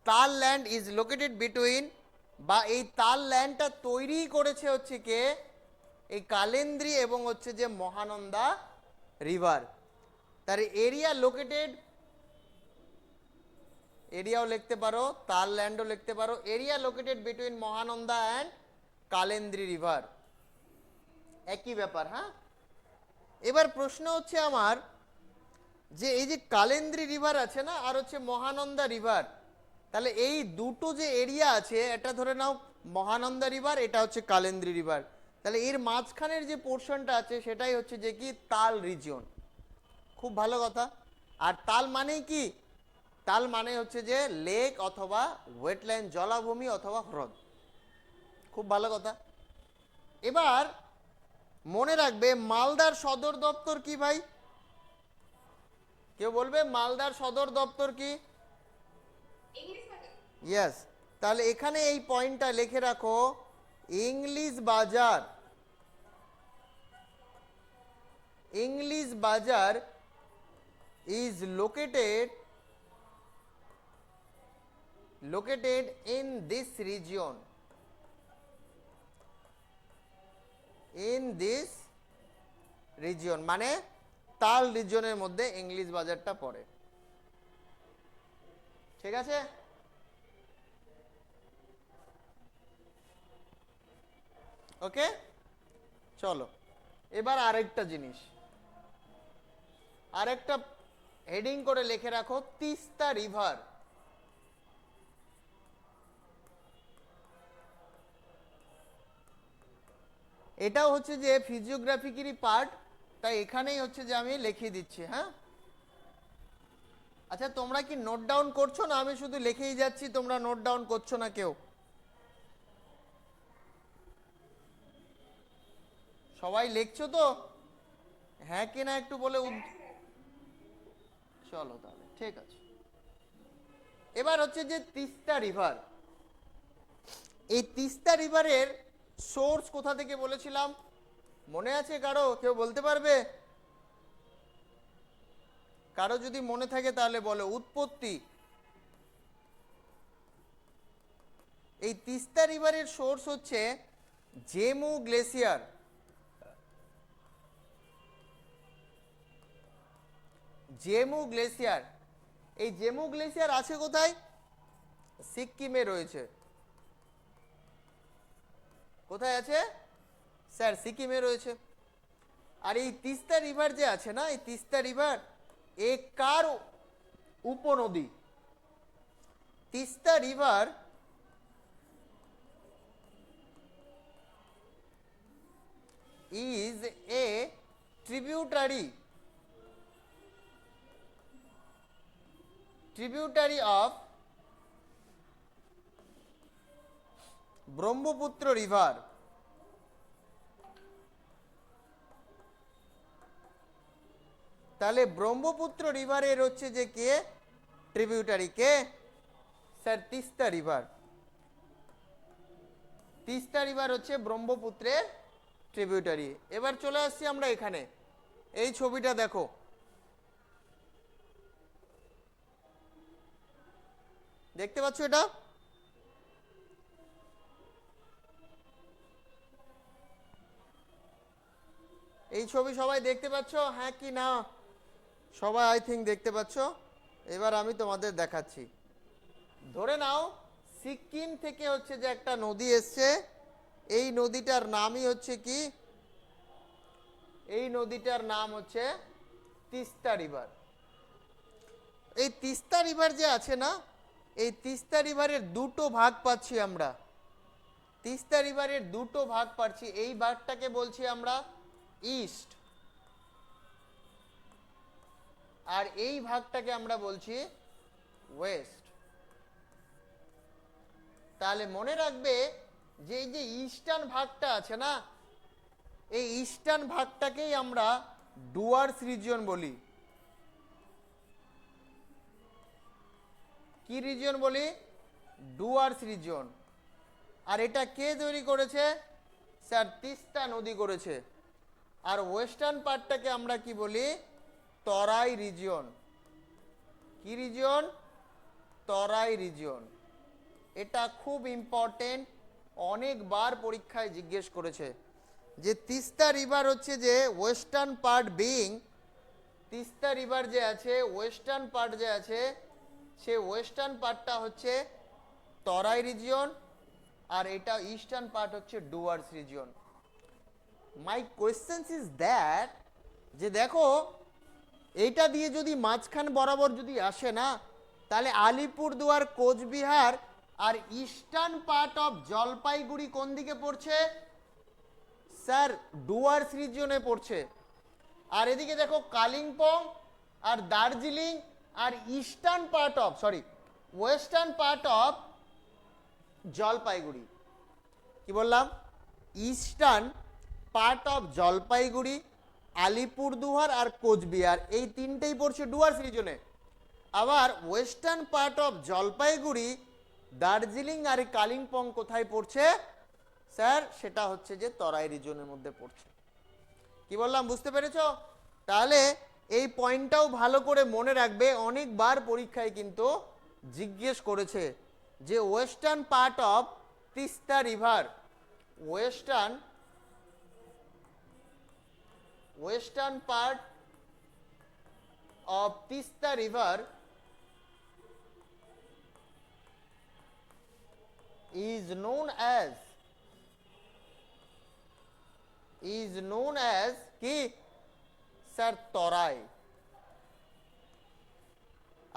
তাল ল্যান্ড ইজ লোকেটেড বিটুইন, বা এই তাল ল্যান্ডটা তৈরি করেছে হচ্ছে কে? এই কালেন্দ্রি এবং হচ্ছে যে মহানন্দা রিভার। তার এরিয়া লোকেটেড, এরিয়াও লিখতে পারো, তাল ল্যান্ডও লিখতে পারো, area located between Mahananda and Kalindri river, একই ব্যাপার। হ্যাঁ, এবার প্রশ্ন হচ্ছে আমার যে এই যে কালেন্দ্রি রিভার আছে না আর হচ্ছে মহানন্দা রিভার, তাহলে এই দুটো যে এরিয়া আছে, এটা ধরে নাও মহানন্দা রিভার, এটা হচ্ছে কালেন্দ্রি রিভার, তাহলে এর মাঝখানের যে পোর্শনটা আছে সেটাই হচ্ছে যে কি তাল রিজিয়ন। খুব ভালো কথা। আর তাল মানেই কি? তাল মানে হচ্ছে যে লেক অথবা ওয়েটল্যান্ড, জলাভূমি অথবা হ্রদ। খুব ভালো কথা। এবার মনে রাখবে মালদার সদর দপ্তর কি ভাই? কেউ বলবে মালদার সদর দপ্তর কি? ইয়েস, তাহলে এখানে এই পয়েন্টটা লিখে রাখো, ইংলিশ বাজার। ইংলিশ বাজার is located in this region, in this region মানে তাল রিজিয়নের মধ্যে ইংলিশ বাজারটা পড়ে। ঠিক আছে, ওকে। চলো এবার আরেকটা জিনিস, আরেকটা হেডিং করে লিখে রাখো, তিস্তা রিভার। এটাও হচ্ছে যে ফিজিওগ্রাফিকেরই পার্ট, তাই এখানেই হচ্ছে যে আমি লিখিয়ে দিচ্ছি। হ্যাঁ, আচ্ছা তোমরা কি নোট ডাউন করছো না আমি শুধু লিখেই যাচ্ছি, তোমরা নোট ডাউন করছো না কেউ? সবাই লিখছো তো? হ্যাঁ কি না একটু বলে চলো তাহলে ঠিক আছে। এবার হচ্ছে যে তিস্তা রিভার, এই তিস্তা রিভারের সোর্স কোথা থেকে বলেছিলাম? মনে আছে কারো? কেউ বলতে পারবে? কারো যদি মনে থাকে তাহলে বলো উৎপত্তি। এই তিস্তা রিভারের সোর্স হচ্ছে জেমু গ্লেসিয়ার। জেমু গ্লেসিয়ার, এই জেমু গ্লেসিয়ার আছে কোথায়? সিকিমে রয়েছে। কোথায় আছে স্যার? সিকিমে রয়েছে। আর এই তিস্তা রিভার যে আছে না, এই তিস্তা রিভার এ কার উপনদী? Teesta river is a tributary of Brahmaputra river. তাহলে ব্রহ্মপুত্র রিভারের হচ্ছে যে কে ট্রিবিউটারি? কে sir? Teesta river. Teesta river হচ্ছে ব্রহ্মপুত্রের ট্রিবিউটারি। এবার চলে আসছি আমরা এখানে, এই ছবিটা দেখো, দেখতে পাচ্ছ এটা? এই ছবি সবাই দেখতে পাচ্ছ? হ্যাঁ কি না? সবাই আই থিঙ্ক দেখতে পাচ্ছ। এবার আমি তোমাদের দেখাচ্ছি। ধরে নাও সিকিম থেকে হচ্ছে যে একটা নদী এসছে, এই নদীটার নামই হচ্ছে কি? এই নদীটার নাম হচ্ছে তিস্তা রিভার। এই তিস্তা রিভার যে আছে না, এই তিস্তা রিভারের দুটো ভাগ পাচ্ছি আমরা। তিস্তা রিভারের দুটো ভাগ পাচ্ছি, এই ভাগটাকে বলছি আমরা ইস্ট, আর এই ভাগটাকে আমরা বলছি ওয়েস্ট। তাহলে মনে রাখবে যে এই যে ইস্টার্ন ভাগটা আছে না, এই ইস্টার্ন ভাগটাকেই আমরা ডুয়ার্স রিজিয়ন বলি। কি রিজিয়ন বলি? ডুয়ার্স রিজিয়ন। আর এটা কে তৈরি করেছে স্যার? তিস্তা নদী করেছে। আর ওয়েস্টার্ন পার্টটাকে আমরা কি বলি? তরাই রিজিয়ন। কি রিজিয়ন? তরাই রিজিয়ন। এটা খুব ইম্পর্টেন্ট, অনেকবার পরীক্ষায় জিজ্ঞেস করেছে। যে তিস্তা রিভার হচ্ছে যে western part being, Teesta river যে আছে ওয়েস্টার্ন পার্ট যে আছে সে ওয়েস্টার্ন পার্টটা হচ্ছে তরাই রিজিয়ন, আর এটা ইস্টার্ন পার্ট হচ্ছে Dooars region. My questions is that, যে দেখো এইটা দিয়ে যদি মাঝখান বরাবর যদি আসে না, তাহলে আলিপুরদুয়ার, কোচবিহার আর ইস্টার্ন পার্ট অফ জলপাইগুড়ি কোন দিকে পড়ছে স্যার? ডুয়ার্স রিজিয়নে পড়ছে। আর এদিকে দেখো কালিম্পং আর দার্জিলিং আর eastern part of western part of Jalpaiguri, কি বললাম, eastern part of Jalpaiguri, Alipurduar আর কোচবিহার, এই তিনটেই পড়ছে ডুয়ার্স রিজনে। আবার western part of Jalpaiguri, Darjeeling আর কালিম্পং কোথায় পড়ছে স্যার? সেটা হচ্ছে যে তরাই রিজনের মধ্যে পড়ছে। কি বললাম বুঝতে পেরেছো? তাহলে এই পয়েন্টটাও ভালো করে মনে রাখবে, অনেকবার পরীক্ষায় কিন্তু জিজ্ঞেস করেছে যে western part of Teesta river, western part of Teesta river is known as কি স্যার? তরাই।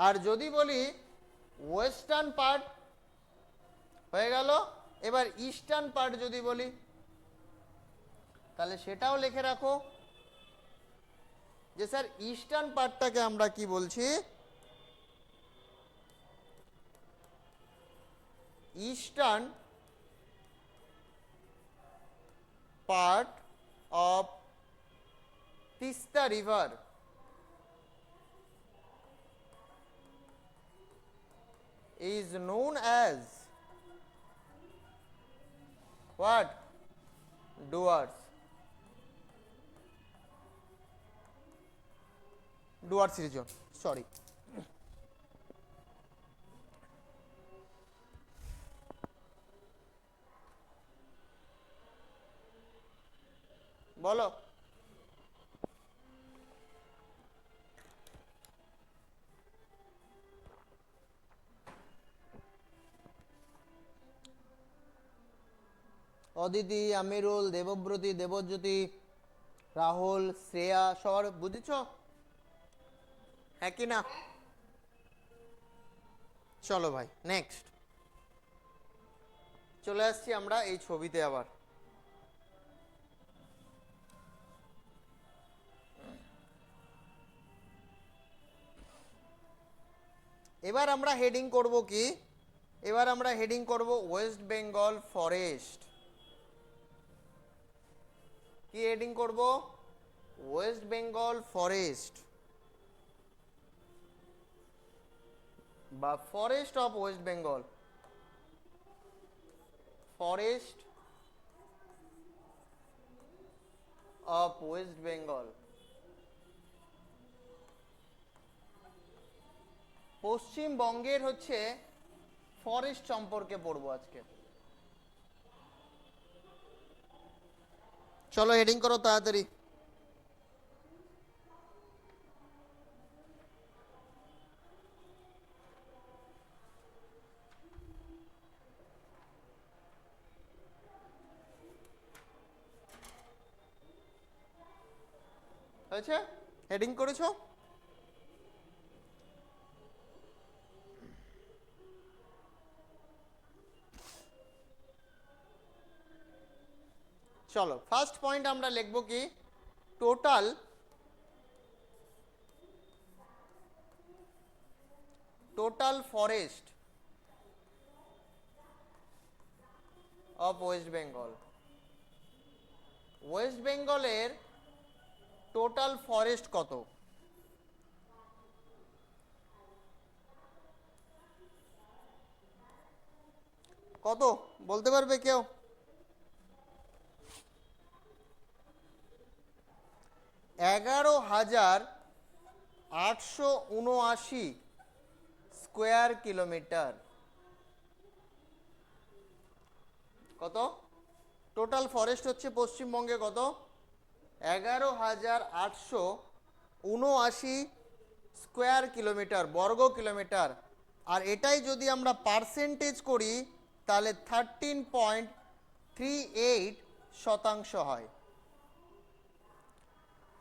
আর যদি বলি ওয়েস্টার্ন পার্ট হয়ে গেল, এবার ইস্টার্ন পার্ট যদি বলি তাহলে সেটাও লিখে রাখো যে স্যার ইস্টার্ন পার্টটাকে আমরা কি বলছি? Eastern part of Teesta river is known as what? Duars. Duars region, sorry. বলো। অদিতি, আমিরুল, দেবব্রতী, দেবজ্যোতি, রাহুল, শ্রেয়া, সবার বুঝেছ? হ্যাঁ কি না? চলো ভাই নেক্সট চলে আসছি আমরা এই ছবিতে। আবার এবার আমরা হেডিং করব কি? এবার আমরা হেডিং করব ওয়েস্ট বেঙ্গল ফরেস্ট। কি হেডিং করব? ওয়েস্ট বেঙ্গল ফরেস্ট বা forest of West Bengal, forest of West Bengal. পশ্চিমবঙ্গের হচ্ছে ফরেস্ট সম্পর্কে পড়বো আজকে। চলো হেডিং করো তাড়াতাড়ি। হয়েছে? হেডিং করেছো? চলো ফার্স্ট পয়েন্ট আমরা লিখব কি? Total forest of West Bengal. West বেঙ্গলের টোটাল ফরেস্ট কত? কত বলতে পারবে কেউ? 11,879 স্কোয়ার কিলোমিটার। কত? টোটাল ফরেস্ট হচ্ছে পশ্চিমবঙ্গে কত? 11,879 স্কোয়ার কিলোমিটার, বর্গ কিলোমিটার। আর এটাই যদি আমরা পার্সেন্টেজ করি তাহলে 13.38% হয়।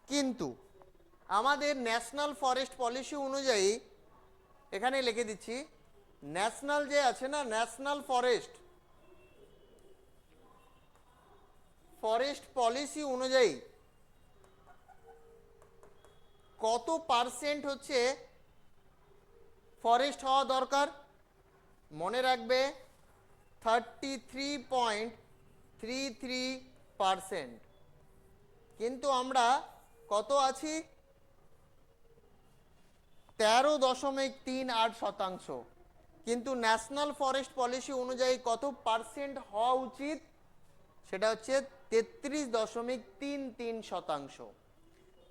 কিন্তু আমাদের ন্যাশনাল ফরেস্ট পলিসি অনুযায়ী, এখানে লিখে দিচ্ছি, ন্যাশনাল যে আছে না, ন্যাশনাল ফরেস্ট পলিসি অনুযায়ী কত পার্সেন্ট হচ্ছে ফরেস্ট হওয়া দরকার? মনে রাখবে 33.33%। কিন্তু আমরা কত আছি? 13.38%। কিন্তু ন্যাশনাল ফরেস্ট পলিসি অনুযায়ী কত পার্সেন্ট হওয়া উচিত? সেটা হচ্ছে 33.33%।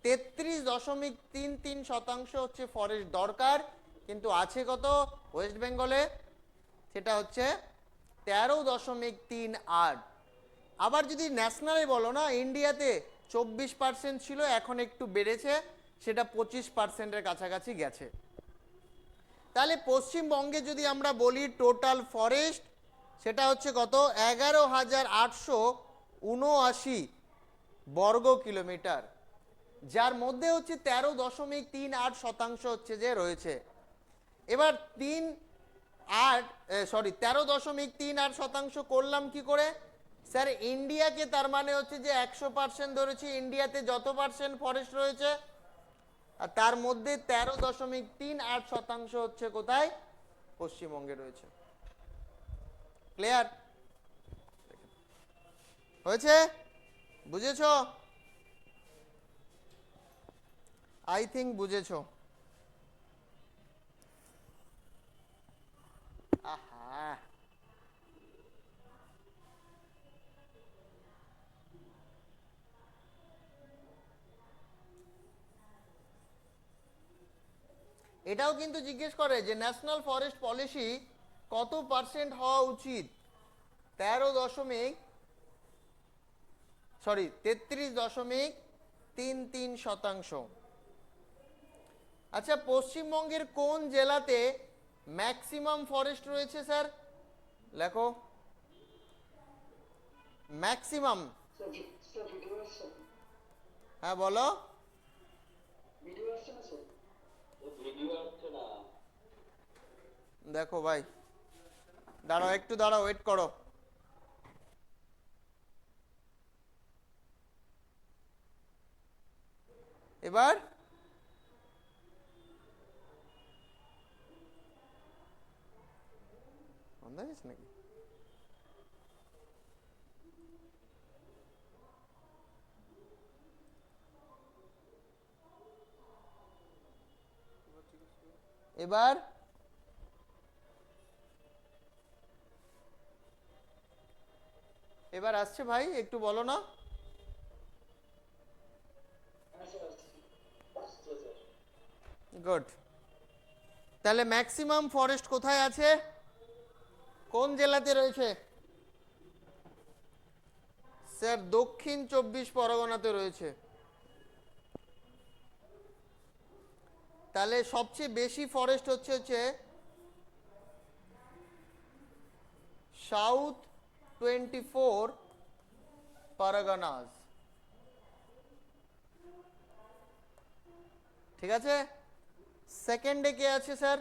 33.33% হচ্ছে ফরেস্ট দরকার, কিন্তু আছে কত ওয়েস্ট বেঙ্গলে? সেটা হচ্ছে 13.38। আবার যদি ন্যাশনালে বলো না, ইন্ডিয়াতে 24% ছিল, এখন একটু বেড়েছে, সেটা 25%-এর কাছাকাছি গেছে। তাহলে পশ্চিমবঙ্গে যদি আমরা বলি টোটাল ফরেস্ট, সেটা হচ্ছে কত? 11,879 বর্গ কিলোমিটার, যার মধ্যে হচ্ছে 13.38% হচ্ছে যে রয়েছে। এবার 13.38% করলাম কি করে স্যার? ইন্ডিয়াকে, তার মানে হচ্ছে যে 100% ধরেছি, ইন্ডিয়াতে যত পার্সেন্ট ফরেস্ট রয়েছে, আর তার মধ্যে 13.38% হচ্ছে কোথায়? পশ্চিমবঙ্গে রয়েছে। ক্লিয়ার হয়েছে? বুঝেছো? আই থিঙ্ক বুঝেছো। আহা, এটাও কিন্তু জিজ্ঞেস করে যে ন্যাশনাল ফরেস্ট পলিসি কত পার্সেন্ট হওয়া উচিত? 33.33%। আচ্ছা, পশ্চিমবঙ্গের কোন জেলাতে ম্যাক্সিমাম ফরেস্ট রয়েছে স্যার? লেখো ম্যাক্সিমাম। স্যার ভিডিও আসছে? হ্যাঁ বলো। ভিডিও আসছে না স্যার? ভিডিও আসছে না। দেখো ভাই, দাঁড়াও, একটু দাঁড়াও, ওয়েট করো। এবার বন্ধ হয়ে গেছে নাকি? এবার এবার আসছে ভাই, একটু বলো না। হ্যাঁ স্যার আসছে। আসছে স্যার। গুড। তাহলে ম্যাক্সিমাম ফরেস্ট কোথায় আছে? কোন জেলাতে রয়েছে? স্যার দক্ষিণ 24 পরগনাতে রয়েছে। তাহলে সবচেয়ে বেশি ফরেস্ট হচ্ছে সাউথ 24 পরগনাস। ঠিক আছে। সেকেন্ডে কে আছে স্যার?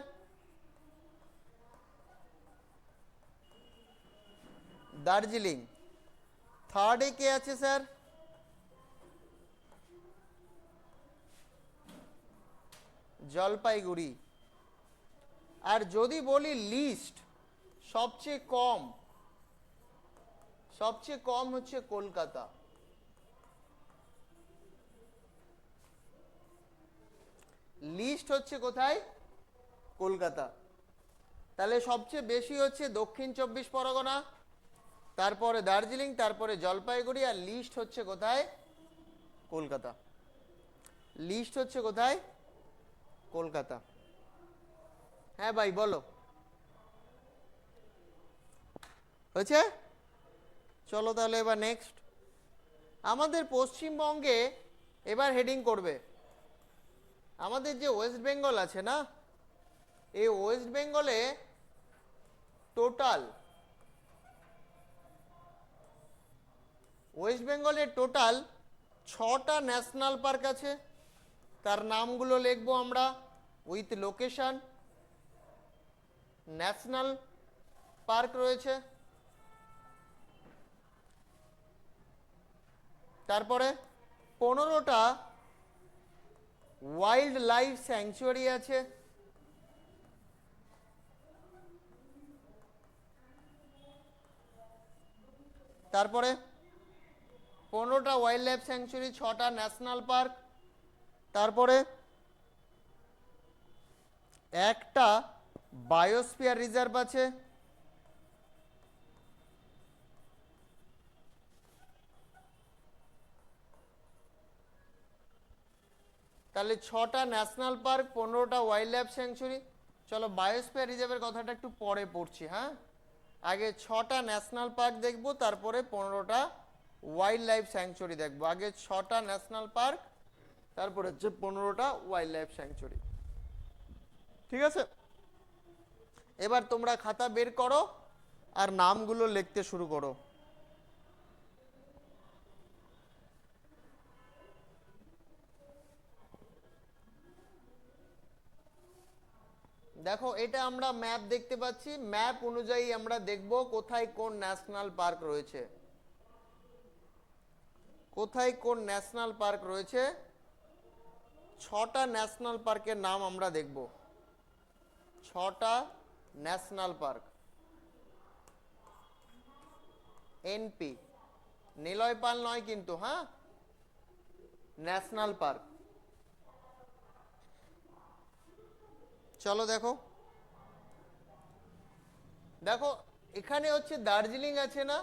দার্জিলিং। থার্ডে কে আছে স্যার? জলপাইগুড়ি। আর যদি বলি লিস্ট, সবচেয়ে কম হচ্ছে কলকাতা। লিস্ট হচ্ছে কোথায়? কলকাতা। তাহলে সবচেয়ে বেশি হচ্ছে দক্ষিণ 24 পরগনা, তারপরে দার্জিলিং, তারপরে জলপাইগুড়ি, আর লিস্ট হচ্ছে কোথায়? কলকাতা। লিস্ট হচ্ছে কোথায়? কলকাতা। হ্যাঁ ভাই বলো, হয়েছে? চলো তাহলে এবার নেক্সট আমাদের পশ্চিমবঙ্গে এবার হেডিং করবে আমাদের যে ওয়েস্ট বেঙ্গল আছে না, এই ওয়েস্ট বেঙ্গলে টোটাল ওয়েস্ট বেঙ্গলে টোটাল 6টা ন্যাশনাল পার্ক আছে। তার নামগুলো লিখবো আমরা উইথ লোকেশন। ন্যাশনাল পার্ক রয়েছে, তারপরে 15টা ওয়াইল্ড লাইফ স্যাংচুয়ারি আছে, তারপরে 15টা ওয়াইল্ড লাইফ স্যাংচুয়ারি, 6টা ন্যাশনাল পার্ক, তারপরে একটা বায়োস্ফিয়ার রিজার্ভ আছে, তাহলে 6টা ন্যাশনাল পার্ক, 15টা ওয়াইল্ড লাইফ স্যাংচুরি। চলো বায়োস্ফিয়ার রিজার্ভের কথাটা একটু পরে পড়ছি, হ্যাঁ আগে 6টা ন্যাশনাল পার্ক দেখবো, তারপরে 15টা ওয়াইল্ড লাইফ স্যাংচুরি দেখবো। আগে 6টা ন্যাশনাল পার্ক, তারপরে হচ্ছে 15টা ওয়াইল্ড লাইফ স্যাংচুরি। ঠিক আছে, এবার তোমরা খাতা বের করো আর নামগুলো লিখতে শুরু করো। দেখো এটা আমরা ম্যাপ দেখতে পাচ্ছি, ম্যাপ অনুযায়ী আমরা দেখব কোথায় কোন ন্যাশনাল পার্ক রয়েছে, কোথায় কোন ন্যাশনাল পার্ক রয়েছে। 6টা ন্যাশনাল পার্কের নাম আমরা দেখব, 6টা ন্যাশনাল পার্ক। এনপি, নিলয় পাল নয় কিন্তু, হ্যাঁ ন্যাশনাল পার্ক। চলো দেখো, দেখো এখানে হচ্ছে দার্জিলিং আছে না,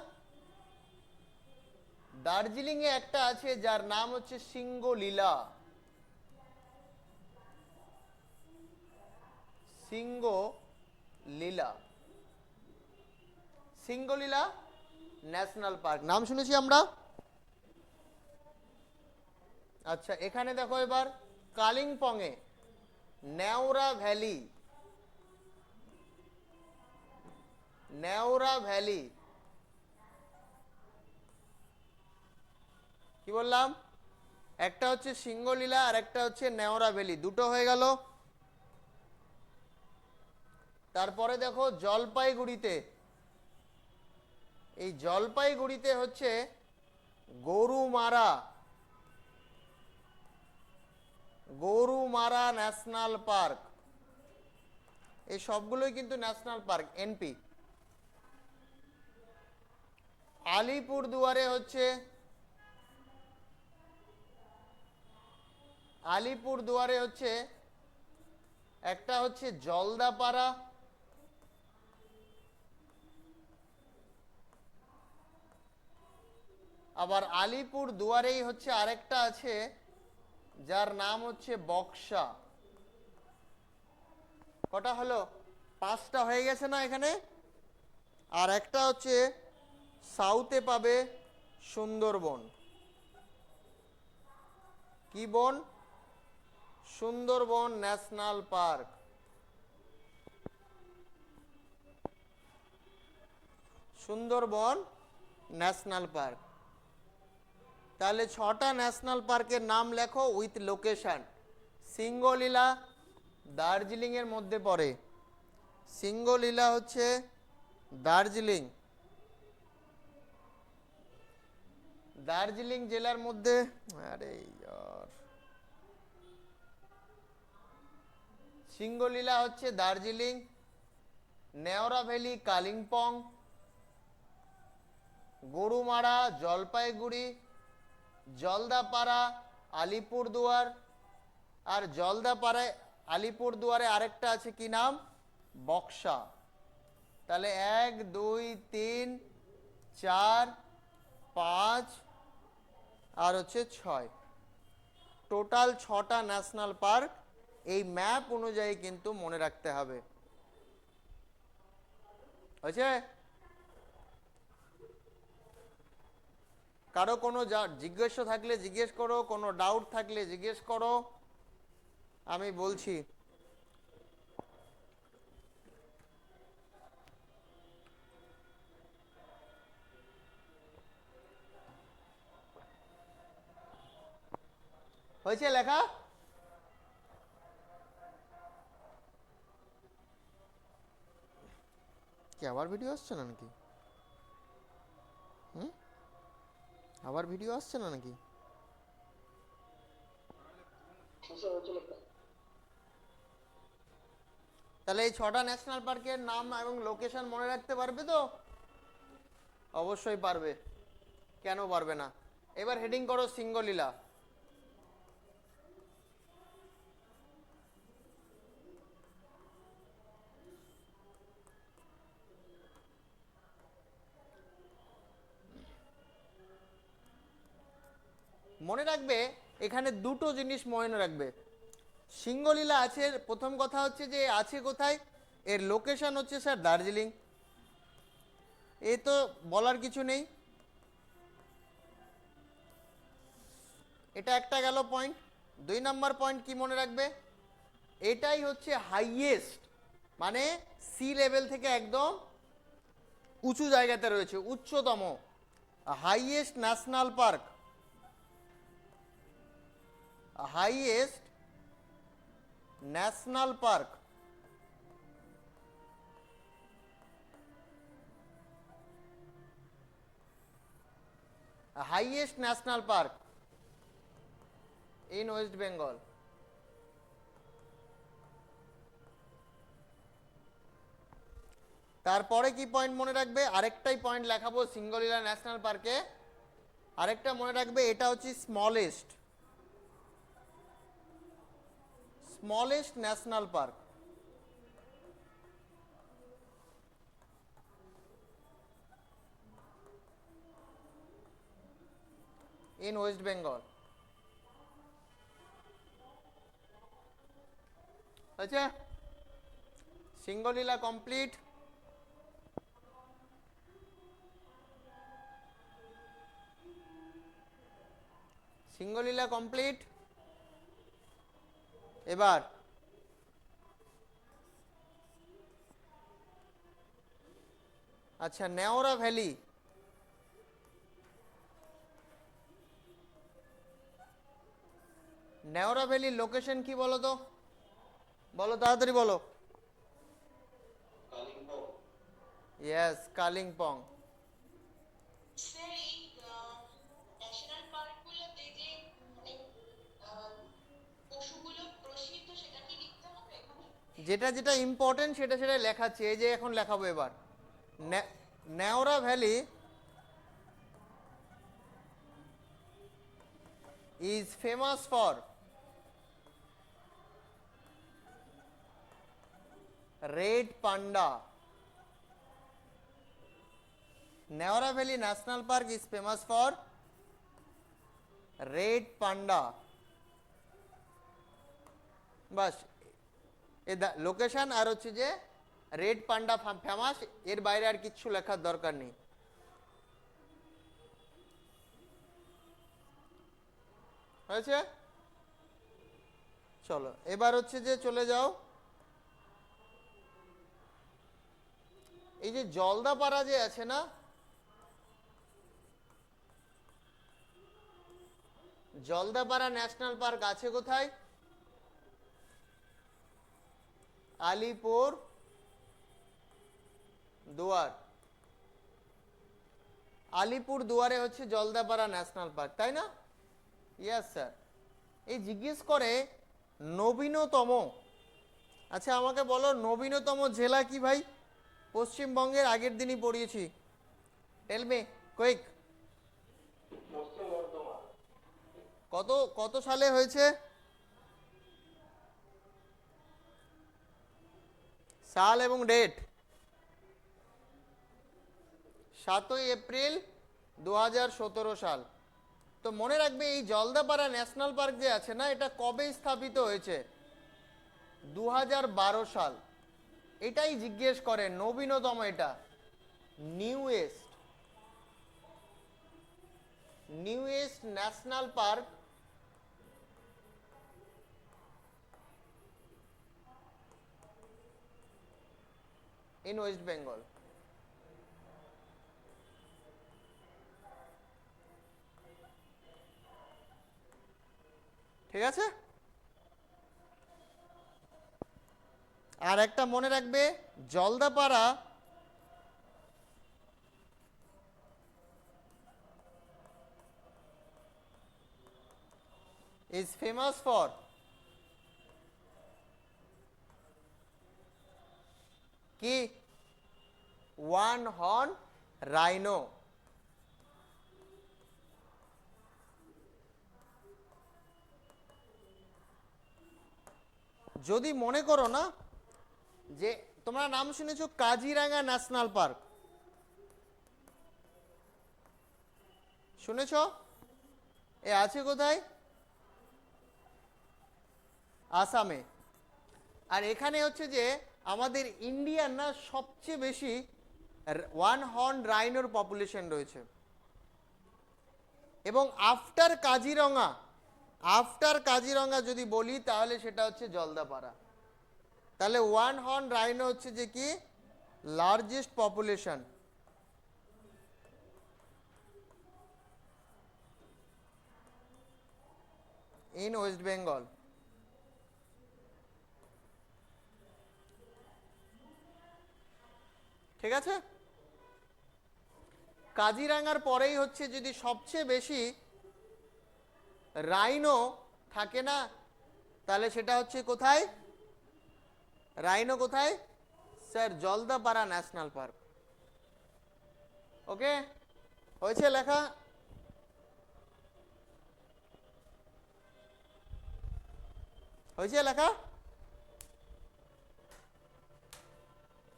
দার্জিলিং এ একটা আছে যার নাম হচ্ছে সিঙ্গলীলা। সিঙ্গলীলা, সিঙ্গলীলা ন্যাশনাল পার্ক নাম শুনেছি আমরা। আচ্ছা এখানে দেখো এবার কালিম্পং এ নেওরা ভ্যালি, নেওরা ভ্যালি কি বললাম, একটা হচ্ছে সিঙ্গলীলা আর একটা হচ্ছে নেওরা ভ্যালি, দুটো হয়ে গেল। তারপরে দেখো জলপাইগুড়িতে, এই জলপাইগুড়িতে হচ্ছে গরুমারা, গরুমারা ন্যাশনাল পার্ক। এই সবগুলোই কিন্তু ন্যাশনাল পার্ক এনপি। আলিপুরদুয়ারে হচ্ছে, আলিপুরদুয়ারে হচ্ছে একটা হচ্ছে জলদাপাড়া, আবার আলিপুর দুয়ারেই হচ্ছে আরেকটা আছে যার নাম হচ্ছে বক্সা। কটা হলো, 5টা হয়ে গেছে না এখানে। আর একটা হচ্ছে সাউথে পাবে সুন্দরবন। কি বন? Sundarban national park. Sundarban national park. তাহলে 6টা ন্যাশনাল পার্কের নাম লেখো উইথ লোকেশন। সিঙ্গলীলা দার্জিলিং এর মধ্যে পড়ে, সিঙ্গলীলা হচ্ছে দার্জিলিং, দার্জিলিং জেলার মধ্যে। আরে ইয়ার, সিঙ্গলীলা হচ্ছে দার্জিলিং, নেওরা ভ্যালি কালিম্পং, গরুমারা জলপাইগুড়ি, জলদাপাড়া আলিপুরদুয়ার, আর জলদাপাড়ায় আলিপুরদুয়ারে আরেকটা আছে কি নাম, বক্সা। তাহলে 1 2 3 4 5 আর হচ্ছে 6, টোটাল 6টা ন্যাশনাল পার্ক। এই ম্যাপ অনুযায়ী কিন্তু মনে রাখতে হবে, হয়েছে? কারো কোনো জিজ্ঞাসা থাকলে জিজ্ঞেস করো, কোনো ডাউট থাকলে জিজ্ঞেস করো, আমি বলছি। হয়েছে লেখা? কি আবার ভিডিও আসছে না নাকি? হুম, আবার ভিডিও আসছে না নাকি? সমস্যা হচ্ছিল একটা। তাহলে এই 6টা ন্যাশনাল পার্কের নাম এবং লোকেশন মনে রাখতে পারবে তো? অবশ্যই পারবে, কেন পারবে না? এবার হেডিং করো সিঙ্গলীলা। মনে রাখবে, এখানে দুটো জিনিস মনে রাখবে। সিঙ্গলীলা আছে, প্রথম কথা হচ্ছে যে আছে কোথায়, এর লোকেশন হচ্ছে স্যার দার্জিলিং, এ তো বলার কিছু নেই। এটা একটা গেল পয়েন্ট। 2 নাম্বার পয়েন্ট কি মনে রাখবে, এটাই হচ্ছে হাইয়েস্ট, মানে সি লেভেল থেকে একদম উঁচু জায়গাতে রয়েছে, উচ্চতম highest national park, highest national park. Highest national park in West Bengal. তারপরে কি পয়েন্ট মনে রাখবে, আরেকটাই পয়েন্ট লেখাবো সিঙ্গলীলা ন্যাশনাল পার্কে, আরেকটা মনে রাখবে, এটা হচ্ছে smallest, smallest national park in West Bengal. আচ্ছা, সিঙ্গলীলা কমপ্লিট। সিঙ্গলীলা কমপ্লিট। এবার আচ্ছা, নেওরা ভ্যালি, নেওরা ভ্যালির লোকেশন কি বলো তো, বলো তাড়াতাড়ি বলো। কালিম্পং। ইয়েস, কালিম্পং। স্যার এই ন্যাশনাল পার্কগুলোতে যে মানে পশুগুলো প্রসিদ্ধ সেটা কি লিখতে হবে এখানে? যেটা যেটা ইম্পর্টেন্ট সেটা সেটা লেখাচ্ছি, এই যে এখন লেখাবো এবার। Neora valley is famous for red panda. Neora Valley National Park is famous for red panda. বাস, এ লোকেশন আর হচ্ছে যে রেড পান্ডা ফেমাস, এর বাইরে আর কিচ্ছু লেখার দরকার নেই। হয়েছে? চলো এবার হচ্ছে যে চলে যাও, এই যে জলদাপাড়া যে আছে না, জলদাপাড়া ন্যাশনাল পার্ক আছে কোথায়? আলিপুর দুয়ার। আলিপুর দুয়ারে হচ্ছে জলদাপাড়া ন্যাশনাল পার্ক, তাই না? Yes sir. এই জিজ্ঞেস করে নবীনতম, আচ্ছা আমাকে বলো নবীনতম জেলা কি ভাই? পশ্চিমবঙ্গের, আগের দিনই পড়িয়েছি। Tell me quick. পশ্চিম বর্ধমান। কত কত সালে হয়েছে? সাল এবং ডেট। 7ই এপ্রিল 2017 সাল। তো মনে রাখবে এই জলদাপাড়া ন্যাশনাল পার্ক যে আছে না, এটা কবে স্থাপিত হয়েছে? 2012 সাল। এটাই জিজ্ঞেস করে নবীনতম, এটা newest, newest national park in West Bengal. ঠিক আছে, আর একটা মনে রাখবে, জলদাপাড়া is famous for কি? One horn rhino. যদি মনে করো না যে তোমরা নাম শুনেছো কাজিরাঙ্গা ন্যাশনাল পার্ক, শুনেছো? এ আছে কোথায়? আসামে। আর এখানে হচ্ছে যে আমাদের ইন্ডিয়ার না সবচেয়ে বেশি ওয়ান হর্ন রাইনোর পপুলেশন রয়েছে। এবং আফটার কাজিরঙা যদি বলি তাহলে সেটা হচ্ছে জলদাপাড়া। তাহলে ওয়ান হর্ন রাইনো হচ্ছে যে কি largest population. In West Bengal. ঠিক আছে, কাজিরাঙ্গার পরেই হচ্ছে যদি সবচেয়ে বেশি রাইনো থাকে না, তাহলে সেটা হচ্ছে কোথায়? রাইনো কোথায় sir? Jaldapara national park. Okay, হয়েছে লেখা? হয়েছে লেখা?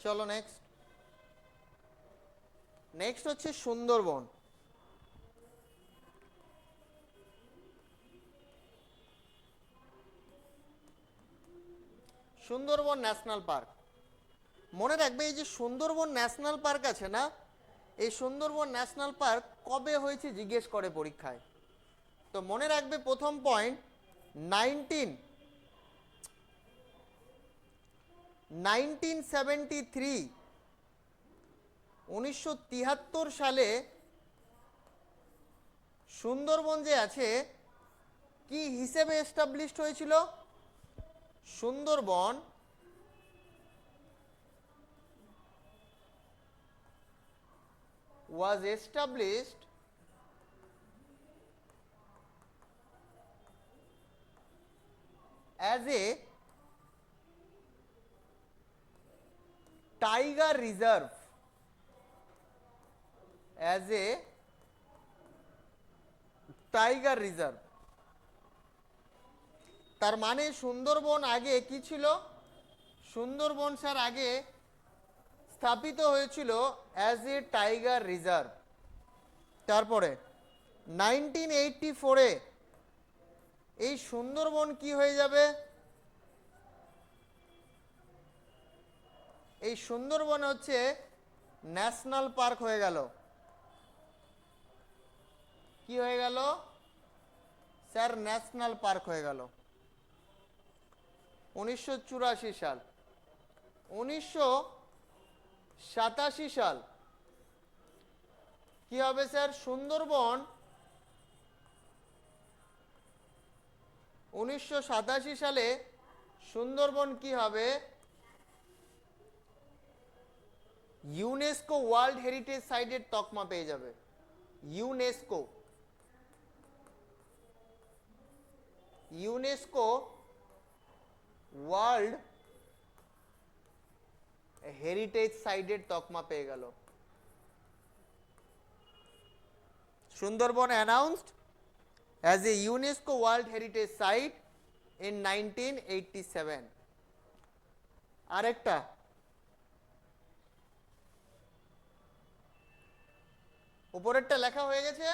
চলো নেক্সট। নেক্সট হচ্ছে সুন্দরবন। সুন্দরবন ন্যাশনাল পার্ক মনে রাখবে, এই যে সুন্দরবন ন্যাশনাল পার্ক আছে না, এই সুন্দরবন ন্যাশনাল পার্ক কবে হয়েছে জিজ্ঞেস করে পরীক্ষায়। তো মনে রাখবে প্রথম পয়েন্ট 1973 1973 সালে সুন্দরবন যে আছে কি হিসেবে এস্টাবলিশড হয়েছিল? Sundarban was established as a tiger reserve, as a tiger reserve। তার মানে সুন্দরবন আগে কি ছিল? সুন্দরবন স্যার আগে স্থাপিত হয়েছিল অ্যাজ এ টাইগার রিজার্ভ। তারপরে 1984-এ এই সুন্দরবন কি হয়ে যাবে? এই সুন্দরবন হচ্ছে ন্যাশনাল পার্ক হয়ে গেল। কি হয়ে গেল স্যার? ন্যাশনাল পার্ক হয়ে গেল 1984 সাল। 1987 সাল কি হবে স্যার? সুন্দরবন 1987 সালে সুন্দরবন কি হবে? ইউনেস্কো ওয়ার্ল্ড হেরিটেজ সাইটের তকমা পেয়ে যাবে। ইউনেস্কো ওয়ার্ল্ড হেরিটেজ সাইটের তকমা পেয়ে গেল। Sundarban announced as a UNESCO World Heritage Site in 1987। আরেকটা উপরেরটা লেখা হয়ে গেছে,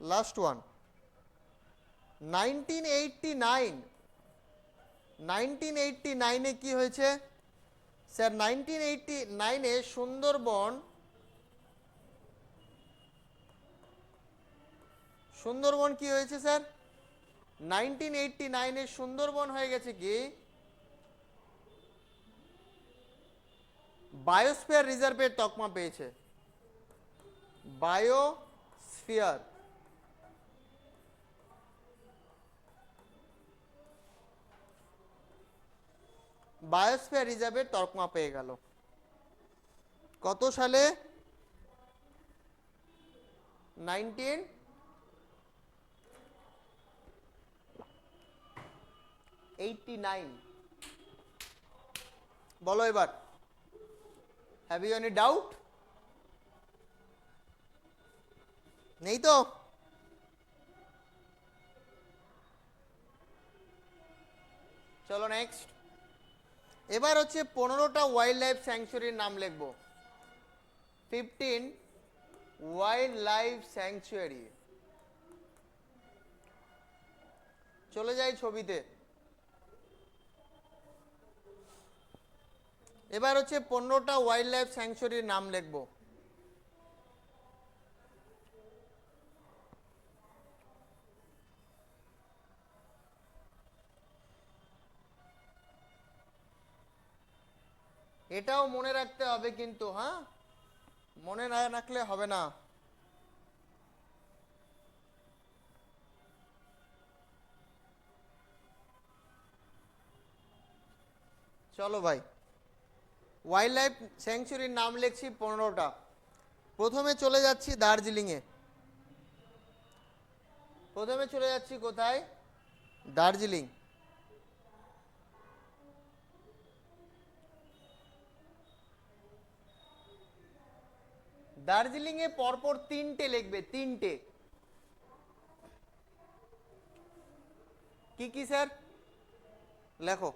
লাস্ট ওয়ান 1989-এ কি হয়েছে স্যার? 1989-এ সুন্দরবন সুন্দরবন কি হয়েছে স্যার? 1989 সুন্দরবন হয়ে গেছে কি বায়োস্ফিয়ার রিজার্ভের তকমা পেয়েছে। বায়োস্ফিয়ার বায়োস্ফিয়ার রিজার্ভের তকমা পেয়ে গেল কত সালে? 1989। বলো এবার, হ্যাভ ইউ এনি ডাউট? নেই তো? চলো নেক্সট। এবার হচ্ছে 15টা ওয়াইল্ড লাইফ স্যাংচুয়ারির নাম লিখবো। 15 ওয়াইল্ড লাইফ স্যাংচুয়ারি। চলে যাই ছবিতে। এবার হচ্ছে 15টা ওয়াইল্ড লাইফ স্যাংচুয়ারির নাম লিখবো। এটাও মনে রাখতে হবে কিন্তু, হ্যাঁ, মনে না রাখলে হবে না। চলো ভাই, ওয়াইল্ড লাইফ স্যাংচুরির নাম লিখছি 15টা। প্রথমে চলে যাচ্ছি দার্জিলিংয়ে। প্রথমে চলে যাচ্ছি কোথায়? দার্জিলিং। দার্জিলিংয়ে পরপর 3টে লিখবে, 3টে। কি কি স্যার? লেখো।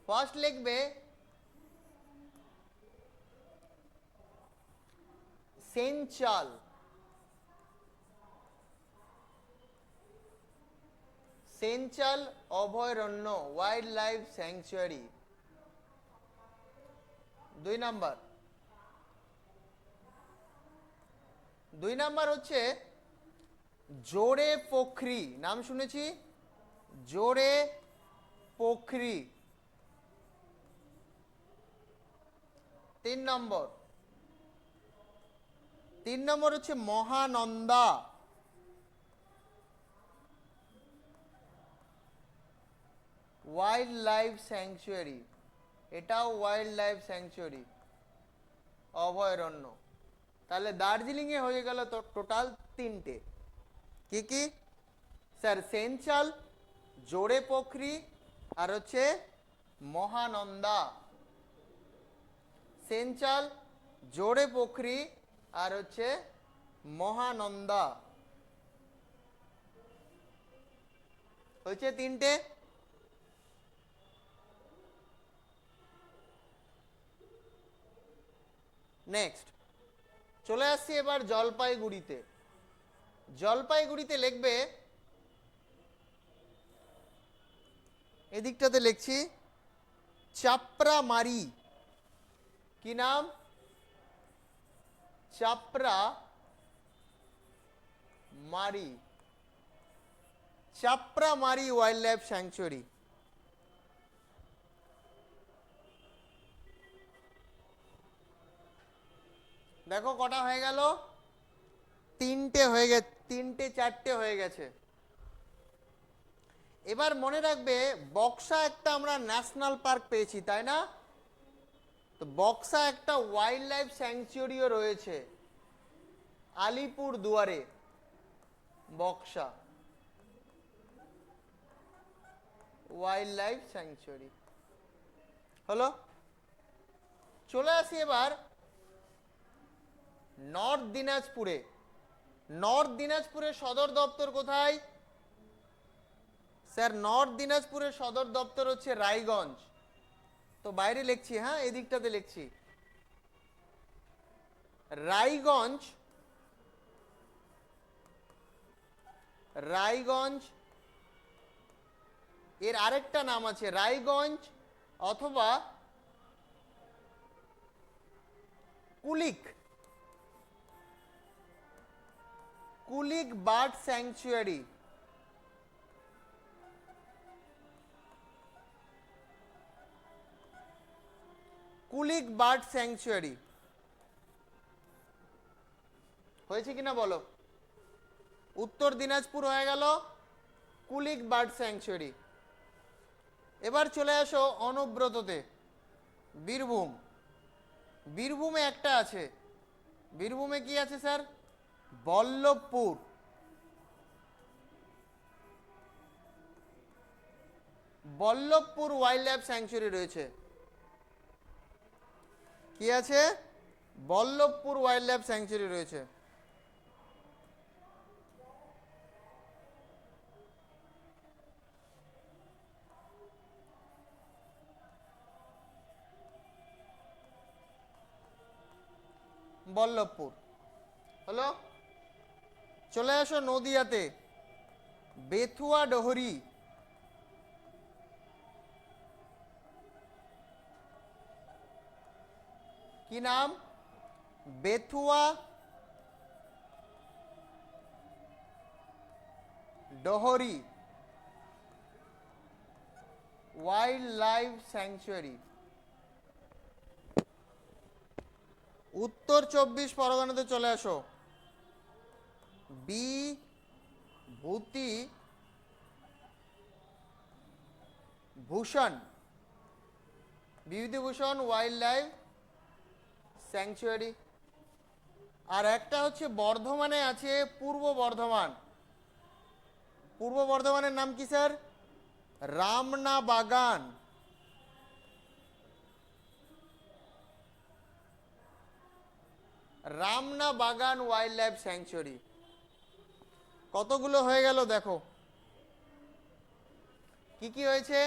ফার্স্ট লিখবে সেঞ্চাল। সেঞ্চাল অভয়ারণ্য, wild life sanctuary. 2 number. 2 number হচ্ছে জোরে পোখরি। নাম শুনেছি? জোরে পোখরি। 3 নম্বর। 3 নম্বর হচ্ছে মহানন্দা। ওয়াইল্ড লাইফ স্যাংচুয়ারি, এটাও ওয়াইল্ড লাইফ স্যাংচুয়ারি, অভয়ারণ্য। তাহলে দার্জিলিংয়ে হয়ে গেল তো টোটাল 3টে। কি কি স্যার? সেঞ্চাল, জোরে পোখরি, আর হচ্ছে মহানন্দা। সেঞ্চাল, জোরে পোখরি, আর হচ্ছে মহানন্দা। হচ্ছে 3টে। নেক্সট চলে আসছি এবার জলপাইগুড়িতে। জলপাইগুড়িতে লিখবে, এদিকটাতে লিখছি চাপড়ামারি। কি নাম? Chapramari. Chapramari wild life sanctuary. দেখো কটা হয়ে গেল? 3টে হয়ে গেছে, 3টে 4টে হয়ে গেছে। এবার মনে রাখবে বক্সা একটা আমরা ন্যাশনাল পার্ক পেয়েছি, তাই না? তো বক্সা একটা ওয়াইল্ড লাইফ স্যাংচুয়ারিও রয়েছে আলিপুর দুয়ারে। বক্সা ওয়াইল্ড লাইফ স্যাংচুয়ারি হলো। চলে আসি এবার নর্থ দিনাজপুরে। নর্থ দিনাজপুরের সদর দপ্তর কোথায়? স্যার নর্থ দিনাজপুরের সদর দপ্তর হচ্ছে রায়গঞ্জ। তো বাইরে লিখছি, হ্যাঁ, এদিকটাতে লিখছি রায়গঞ্জ। রায়গঞ্জ এর আরেকটা নাম আছে রায়গঞ্জ অথবা Kulik, Kulik bird sanctuary. Kulik bird sanctuary হয়েছে কিনা বলো? উত্তর দিনাজপুর হয়ে গেল কুলিক বার্ড স্যাংচুয়ারি। এবার চলে আসো অনুব্রততে, বীরভূম। বীরভূমে একটা আছে, বীরভূমে কি আছে sir? Ballavpur. Ballavpur wild life sanctuary রয়েছে। কি আছে? বল্লভপুর ওয়াইল্ড লাইফ স্যাংচুয়ারি রয়েছে। বল্লভপুর হলো। চলে আসো নদিয়াতে, বেথুয়া ডহরি। কি নাম? Bethua Dahari wild life sanctuary. উত্তর 24 পরগনাতে চলে আসো, বিভূতি ভূষণ, বিভূতিভূষণ ওয়াইল্ড লাইফ স্যাংচুয়ারি। আর একটা হচ্ছে বর্ধমানে আছে, পূর্ব বর্ধমান। পূর্ব বর্ধমানের নাম কি স্যার? রামনা বাগান। রামনা বাগান ওয়াইল্ড লাইফ স্যাংচুয়ারি। কতগুলো হয়ে গেল দেখো, কি কি হয়েছে?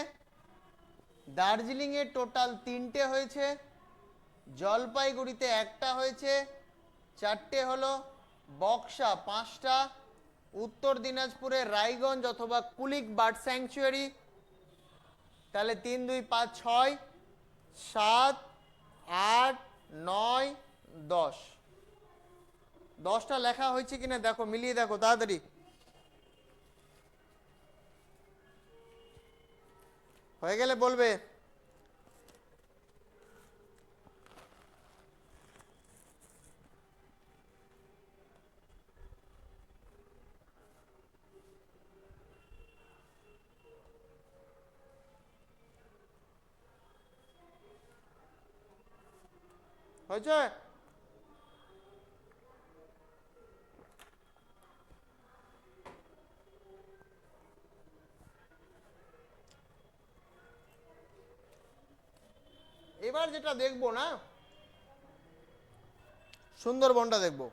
দার্জিলিংয়ে টোটাল 3টে হয়েছে, জলপাইগুড়িতে একটা হয়েছে, 4টে হলো, বক্সা 5টা, উত্তর দিনাজপুরে রায়গঞ্জ অথবা কুলিক বার্ড স্যাংচুয়ারি। তাহলে 3 2 5 6 7 8 9 10। 10টা লেখা হয়েছে কিনা দেখো, মিলিয়ে দেখো তাড়াতাড়ি। হয়ে গেলে বলবে। হয়েছে? এবার যেটা দেখবো না, সুন্দরবনটা দেখবো।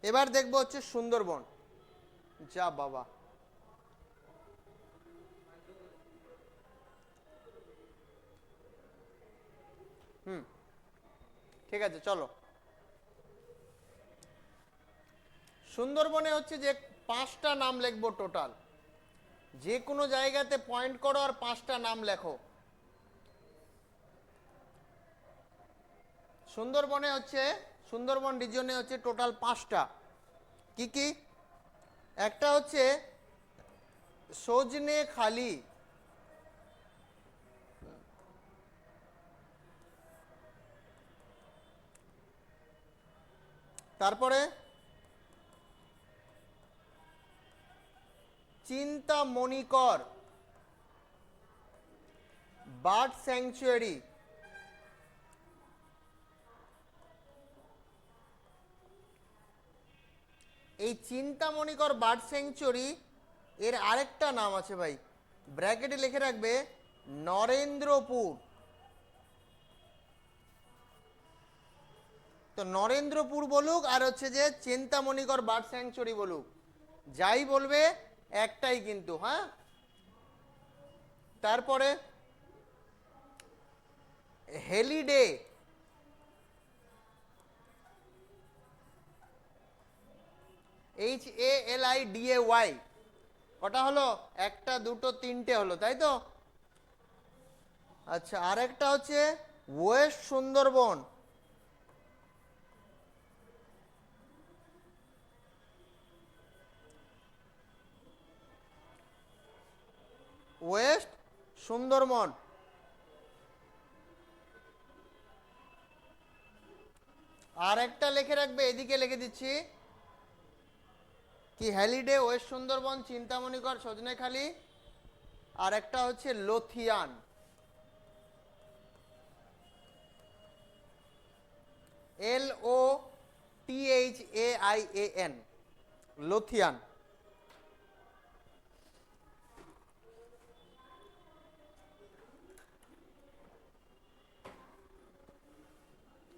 এবার দেখবো হচ্ছে সুন্দরবন। যা বাবা, ঠিক আছে চলো। সুন্দরবনে হচ্ছে যে 5টা নাম লিখবো টোটাল। যে কোনো জায়গাতে পয়েন্ট করো আর 5টা নাম লেখো। সুন্দরবনে হচ্ছে, সুন্দরবন রিজনে হচ্ছে টোটাল 5টা। কি কি? একটা হচ্ছে সজনে খালি, তারপরে চিন্তামণিকর বার্ড স্যাংচুয়ারি, এই চিন্তামণিকর বার্ড স্যাংচুয়ারি এর আরেকটা নাম আছে ভাই, ব্র্যাকেটে লিখে রাখবে, নরেন্দ্রপুর। তো নরেন্দ্রপুর বলুক আর হচ্ছে যে চিন্তামণিকর বার্ড স্যাংচুয়ারি বলুক, যাই বলবে একটাই কিন্তু, হ্যাঁ। তারপরে হেলিডে, HALIDAY কটা হলো? একটা, দুটো, তিনটে হলো, তাই তো? আচ্ছা, আরেকটা হচ্ছে ওয়েস্ট সুন্দরবন। ওয়েস্ট সুন্দরবন। আর একটা লিখে রাখবে, এদিকে লিখে দিচ্ছি, কি হ্যালিডে, ওয়েস্ট সুন্দরবন, চিন্তামণিকর, সজনেখালি, আর একটা হচ্ছে লোথিয়ান। LOTHAIAN, Lothian.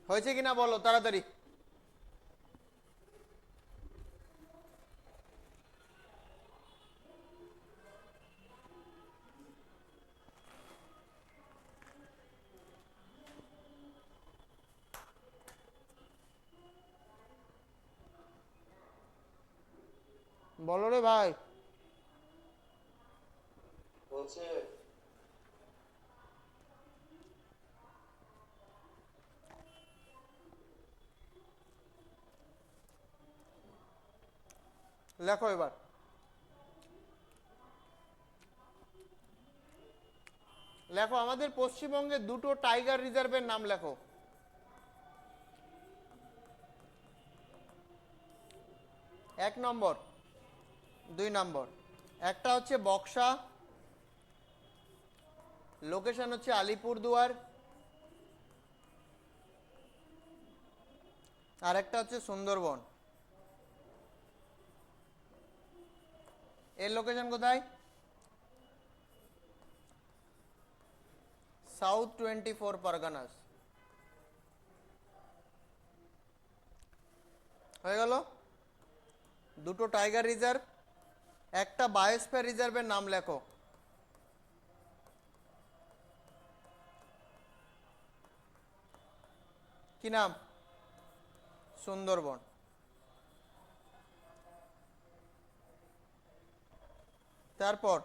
হয়েছে কিনা বলো তাড়াতাড়ি। বলো রে ভাই। বলছে লেখো এবার। লেখো, আমাদের পশ্চিমবঙ্গে দুটো টাইগার রিজার্ভের নাম লেখো। এক নম্বর, 2 নম্বর। একটা হচ্ছে বক্সা, লোকেশন হচ্ছে আলিপুরদুয়ার। আর একটা হচ্ছে সুন্দরবন। এর লোকেশন কোথায়? সাউথ 24 পরগনাস। হয়ে গেল দুটো টাইগার রিজার্ভ। একটা বায়োস্ফিয়ার রিজার্ভের নাম লেখো। কি নাম? সুন্দরবন। তারপর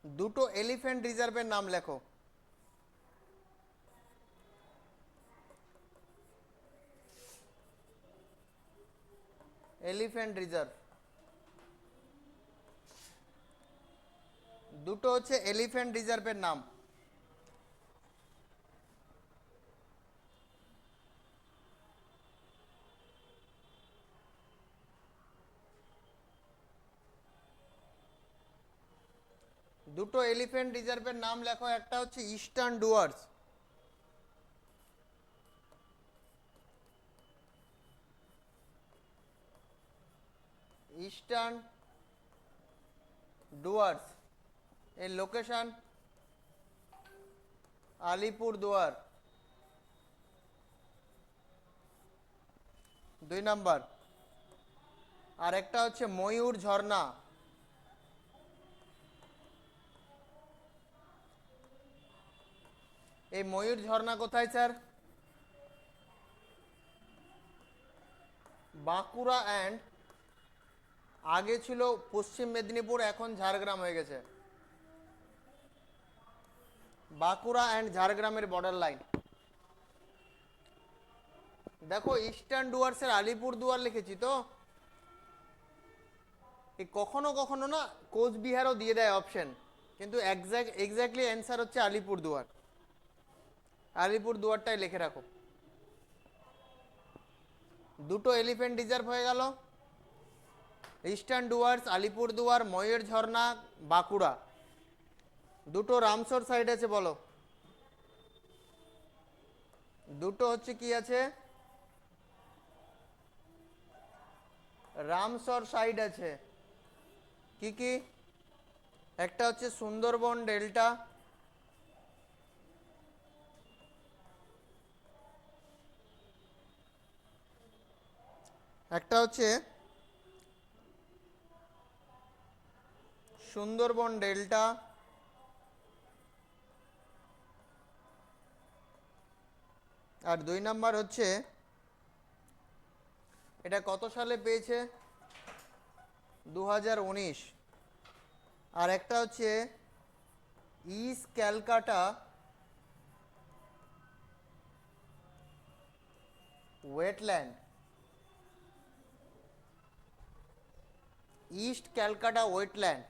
দুটো এলিফ্যান্ট রিজার্ভের নাম লেখো। এলিফ্যান্ট রিজার্ভ, দুটো হচ্ছে এলিফ্যান্ট রিজার্ভের নাম। দুটো এলিফ্যান্ট রিজার্ভের নাম লেখো। একটা হচ্ছে ইস্টার্ন ডুয়ার্স। ইস্টার্ন ডুয়ার্স, এর লোকেশন আলিপুরদুয়ার। 2 নাম্বার। আর একটা হচ্ছে ময়ূর ঝর্ণা। এই ময়ূর ঝর্ণা কোথায় স্যার? বাঁকুড়া অ্যান্ড, আগে ছিল পশ্চিম মেদিনীপুর, এখন ঝাড়গ্রাম হয়ে গেছে। বাঁকুড়া অ্যান্ড ঝাড়গ্রামের বর্ডার লাইন। দেখো, ইস্টার্ন ডুয়ার্সের আলিপুরদুয়ার লিখেছি তো, এই কখনো কখনো না কোচবিহারও দিয়ে দেয় অপশন, কিন্তু এক্স্যাক্টলি অ্যান্সার হচ্ছে আলিপুরদুয়ার। আলিপুরদুয়ারটাই লিখে রাখো। দুটো এলিফ্যান্ট রিজার্ভ হয়ে গেল, ইস্টার্ন ডুয়ার্স, আলিপুরদুয়ার, ময়ূর ঝর্ণা, বাঁকুড়া। দুটো রামসর সাইড আছে, বলো। দুটো হচ্ছে কি আছে? রামসর সাইড আছে। কি কি? একটা হচ্ছে সুন্দরবন ডেল্টা, একটা হচ্ছে সুন্দরবন ডেল্টা, আর 2 নাম্বার হচ্ছে, এটা কত সালে পেয়েছে? 2019। আর একটা হচ্ছে east Calcutta wetland, east Calcutta wetland,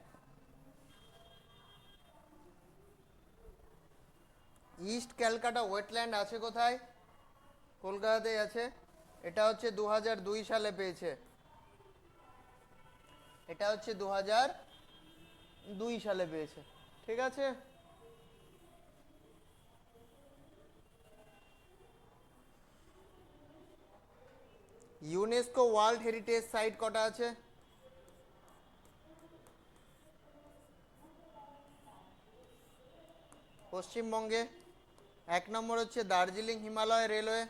east Calcutta wetland আছে কোথায়? কলকাতাতেই আছে। এটা হচ্ছে 2002 সালে পেয়েছে, এটা হচ্ছে 2002 সালে পেয়েছে। ঠিক আছে, ইউনেস্কো ওয়ার্ল্ড হেরিটেজ সাইট কটা আছে? পশ্চিমবঙ্গে 1 নম্বর হচ্ছে দার্জিলিং হিমালয় রেলওয়ে,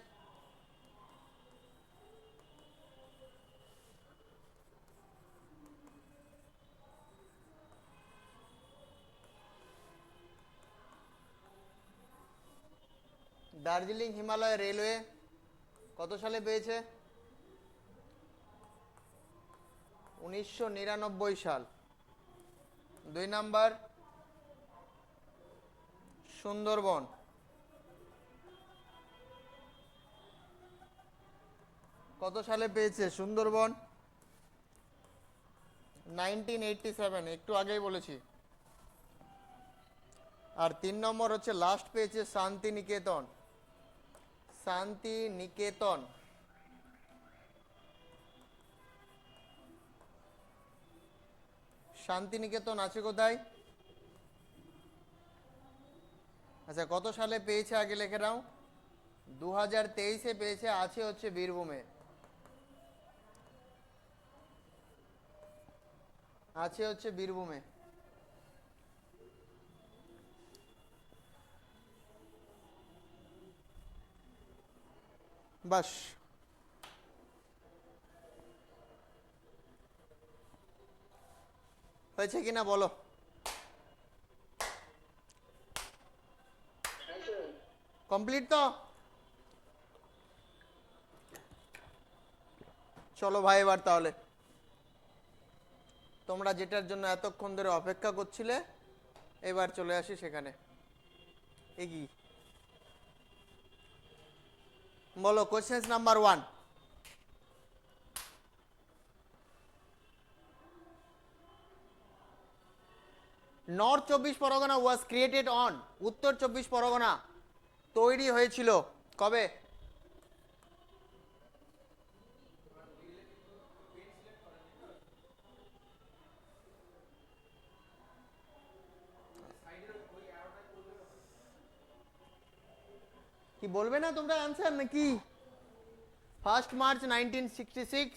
দার্জিলিং হিমালয় রেলওয়ে কত সালে পেয়েছে? 1999 সাল। 2 নাম্বার সুন্দরবন, কত সালে পেয়েছে সুন্দরবন? 1987, একটু আগেই বলেছি। আর 3 নম্বর হচ্ছে লাস্ট পেয়েছে শান্তিনিকেতন, শান্তিনিকেতন শান্তিনিকেতন আছে কোথায়? আচ্ছা, কত সালে পেয়েছে আগে লিখে নাও। 2023-এ পেয়েছে, আছে হচ্ছে বীরভূমে, আছে হচ্ছে বীরভূমে। বাস, হয়েছে কিনা বলো। হ্যাঁ স্যার। কমপ্লিট তো? চলো ভাই, এবার তাহলে তোমরা যেটার জন্য এতক্ষণ ধরে অপেক্ষা করছিলে, এবার চলে আসি সেখানে। এগি বলো, question number 1। North 24 Pargana was created on, উত্তর 24 পরগনা তৈরি হয়েছিল কবে? কি বলবে না তোমরা অ্যান্সার নাকি? 1 মার্চ 1966।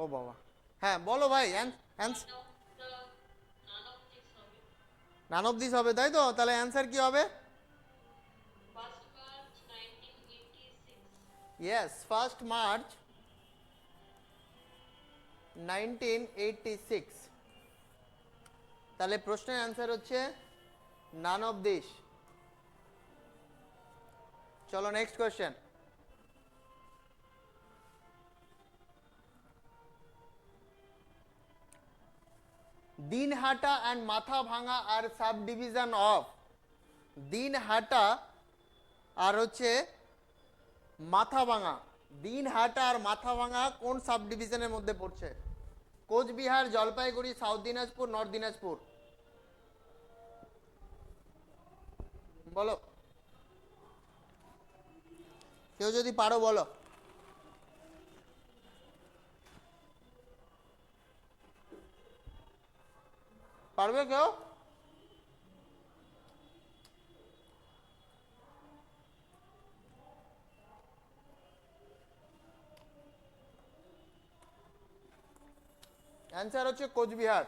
ও বাবা, হ্যাঁ বলো ভাই, অ্যান্সার নান অফ দিস হবে, তাই তো? তাহলে অ্যান্সার কি হবে? First March 1986. Yes, 1 March 1986। তাহলে প্রশ্নের অ্যান্সার হচ্ছে নান অফ দিস। চলো next question. Dinhata and Mathabhanga আর সাব ডিভিশন অফ, দিনহাটা আর হচ্ছে মাথাভাঙা, দিনহাটা আর মাথাভাঙা কোন সাব ডিভিশনের মধ্যে পড়ছে? কোচবিহার, জলপাইগুড়ি, সাউথ দিনাজপুর, নর্থ দিনাজপুর, বলো। কেউ যদি পারো বলো। পারবে কেউ? অ্যান্সার হচ্ছে কোচবিহার,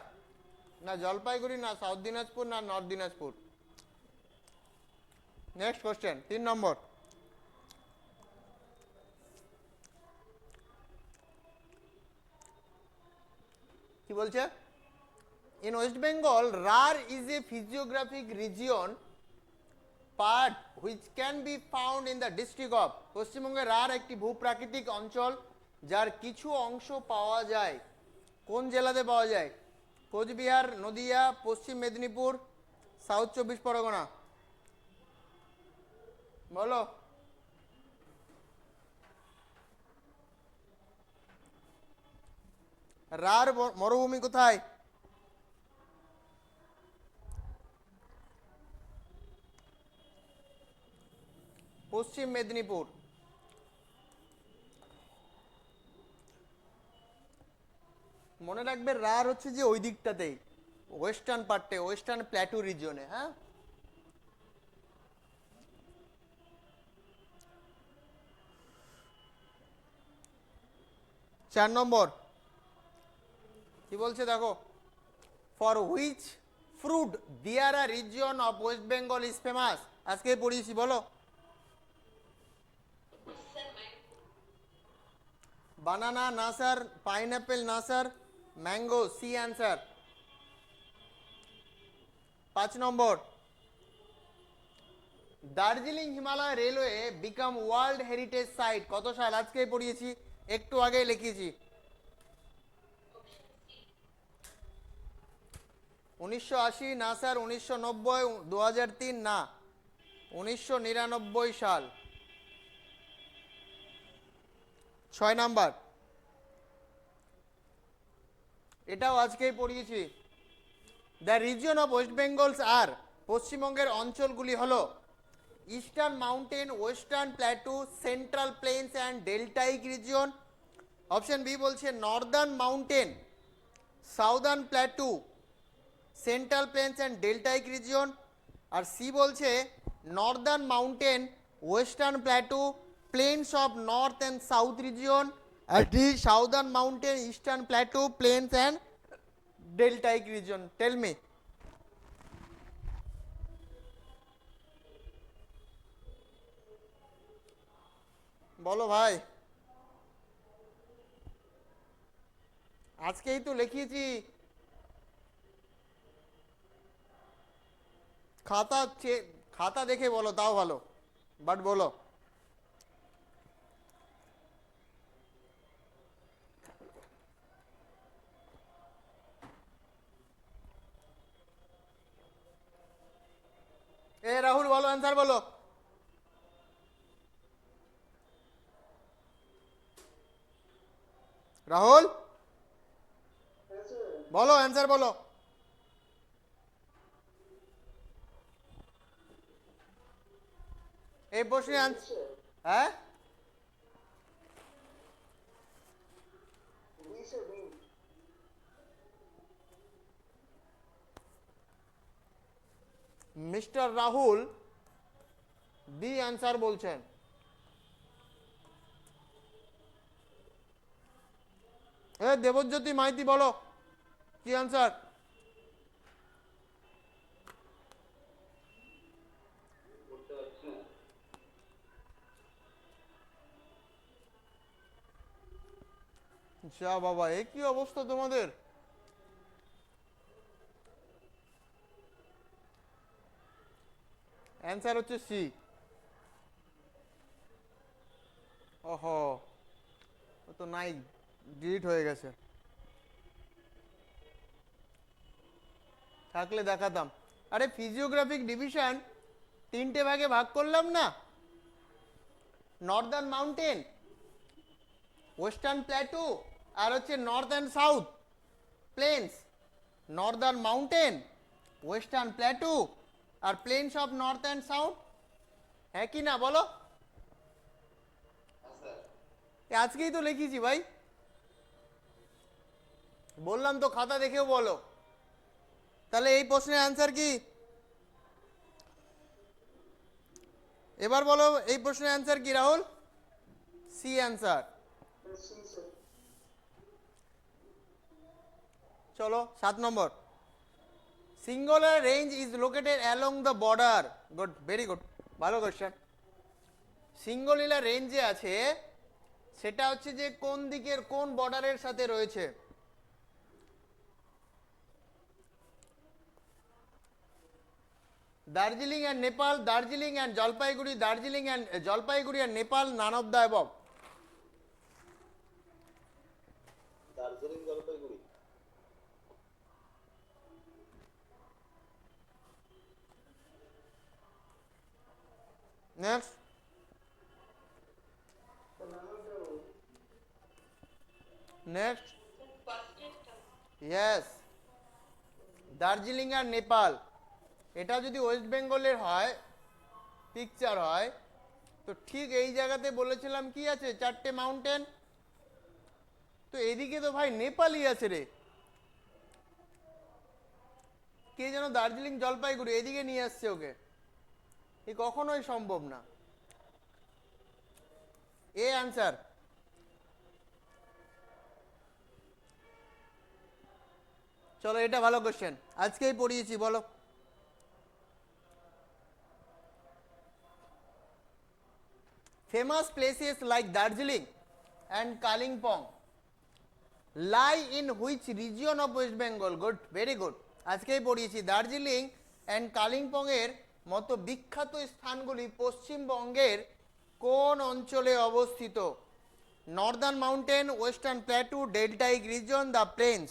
না জলপাইগুড়ি, না সাউথ দিনাজপুর, না নর্থ দিনাজপুর। নেক্সট কোশ্চেন, 3 নম্বর। কি বলছে? In West Bengal Rarh is a physiographic region part which can be found in the district of, পশ্চিমবঙ্গের রার একটি ভূপ্রাকৃতিক অঞ্চল যার কিছু অংশ পাওয়া যায় কোন জেলাতে পাওয়া যায়? কোচবিহার, নদিয়া, পশ্চিম মেদিনীপুর, সাউথ 24 পরগনা। বলো। রার মরুভূমি কোথায়? পশ্চিম মেদিনীপুর। মনে রাখবে রার হচ্ছে যে ওই দিকটাতেই, ওয়েস্টার্ন পার্টে, ওয়েস্টার্ন প্ল্যাটু রিজিয়নে। হ্যাঁ, 4 নম্বর কি বলছে দেখো, for which fruit Diara region of West Bengal is famous. আজকে পড়িয়েছি, বলো। Sir, my বানানা না স্যার, পাইনঅ্যাপেল না sir, mango C answer. 5 number, Darjeeling Himalaya railway become world heritage site কত সাল? আজকে পড়িয়েছি, একটু আগে লিখিয়েছি। 1980 না স্যার, 1990, 2003 না, 1999 সাল। 6 নম্বর, এটাও আজকেই পড়িয়েছি। The region of West Bengal's are, পশ্চিমবঙ্গের অঞ্চলগুলি হলো eastern mountain, western plateau, central plains and deltaic region. Option B বলছে northern mountain, southern plateau, central plains and deltaic region. আর সি বলছে northern mountain, western plateau, plains of north and south region. আর D southern mountain, eastern plateau, plains and deltaic region. Tell me. বলো ভাই, আজকেই তো লিখিয়েছি। খাতা দেখে বলো তাও ভালো, বাট বলো। এ রাহুল বলো, অ্যান্সার বলো। রাহুল বলো, অ্যান্সার বলো। এই প্রশ্নের হ্যাঁ, মিস্টার রাহুল বি অ্যান্সার বলছেন। এ দেবজ্যোতি মাইতি বলো কি অ্যান্সার? করতে পারছি না। যা বাবা, এ কি অবস্থা তোমাদের? অ্যান্সার হচ্ছে সি। ওহো, ও তো নাই, ডিলিট হয়ে গেছে, থাকলে দেখাতাম। আরে ফিজিওগ্রাফিক ডিভিশন 3টে ভাগে ভাগ করলাম না, নর্দার্ন মাউন্টেন, ওয়েস্টার্ন প্ল্যাটু, আর হচ্ছে north and south plains. Northern mountain, western plateau, আর plains of north and south. হ্যাঁ কি না বলো? এ আজকেই তো লিখিয়েছি ভাই, বললাম তো খাতা দেখেও বলো। তাহলে এই প্রশ্নের অ্যান্সার কি? এবার বলো এই প্রশ্নের অ্যান্সার কি রাহুল? C answer. চলো 7 number, Singalila range is located along the border. Good, very good, ভালো কোশ্চেন। সিঙ্গলিলা রেঞ্জ যে আছে সেটা হচ্ছে যে কোন দিকের, কোন বর্ডারের সাথে রয়েছে? Darjeeling and Nepal, Darjeeling and Jalpaiguri, Darjeeling and Jalpaiguri and Nepal, none of the above. Darjeeling Jalpaiguri next next First yes, Darjeeling আর নেপাল, এটা যদি ওয়েস্ট বেঙ্গলের হয় পিকচার হয়, তো ঠিক এই জায়গাতে বলেছিলাম কি আছে, 4টে মাউন্টেন। তো এদিকে তো ভাই নেপালই আছে রে, কে যেন দার্জিলিং জলপাইগুড়ি এদিকে নিয়ে আসছে ওকে, এ কখনোই সম্ভব না। A answer. চলো এটা ভালো কোশ্চেন, আজকেই পড়িয়েছি, বলো। Famous places like Darjeeling and Kalimpong lie in which region of West Bengal? Good, very good. আজকেই পড়িয়েছি দার্জিলিং অ্যান্ড কালিম্পং এর মতো বিখ্যাত স্থানগুলি পশ্চিমবঙ্গের কোন অঞ্চলে অবস্থিত? Northern mountain, western plateau, deltaic region, the plains.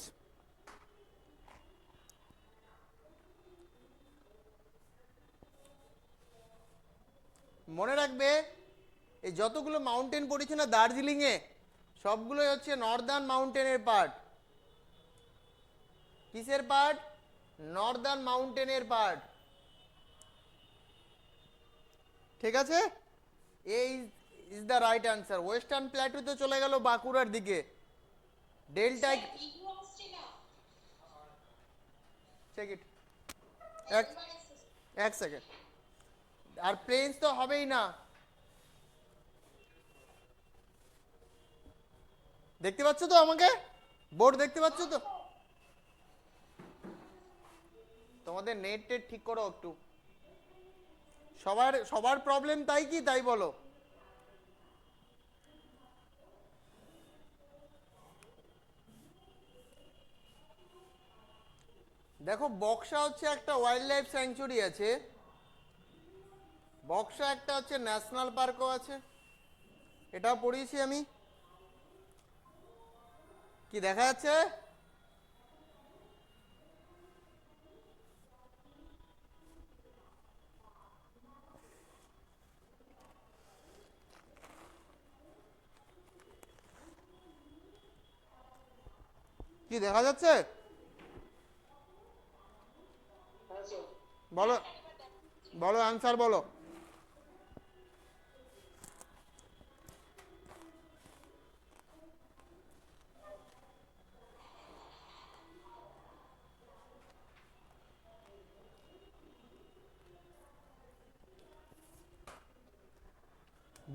মনে রাখবে এই যতগুলো মাউন্টেন পড়েছি না দার্জিলিংয়ে, সবগুলোই হচ্ছে নর্দার্ন মাউন্টেনের পার্ট। কিসের পার্ট? নর্দার্ন মাউন্টেনের পার্ট। ঠিক আছে, এই is the right answer. Western plateau তো চলে গেল বাঁকুড়ার দিকে, ডেল্টাইক, ইগু আসছে না চেক ইট, এক সেকেন্ড, আর প্লেন্স তো হবেই না। দেখতে পাচ্ছ তো আমাকে, বোর্ড দেখতে পাচ্ছ তো? তোমাদের নেট টেট ঠিক করো একটু, সবার সবার প্রবলেম তাই কি তাই বলো? দেখো বক্সা হচ্ছে একটা ওয়াইল্ড লাইফ স্যাংচুরি আছে, বক্সা একটা হচ্ছে ন্যাশনাল পার্কও আছে, এটাও পড়িয়েছি আমি। কি দেখা যাচ্ছে? কি দেখা যাচ্ছে? হ্যাঁ স্যার বলো, বলো আনসার বলো।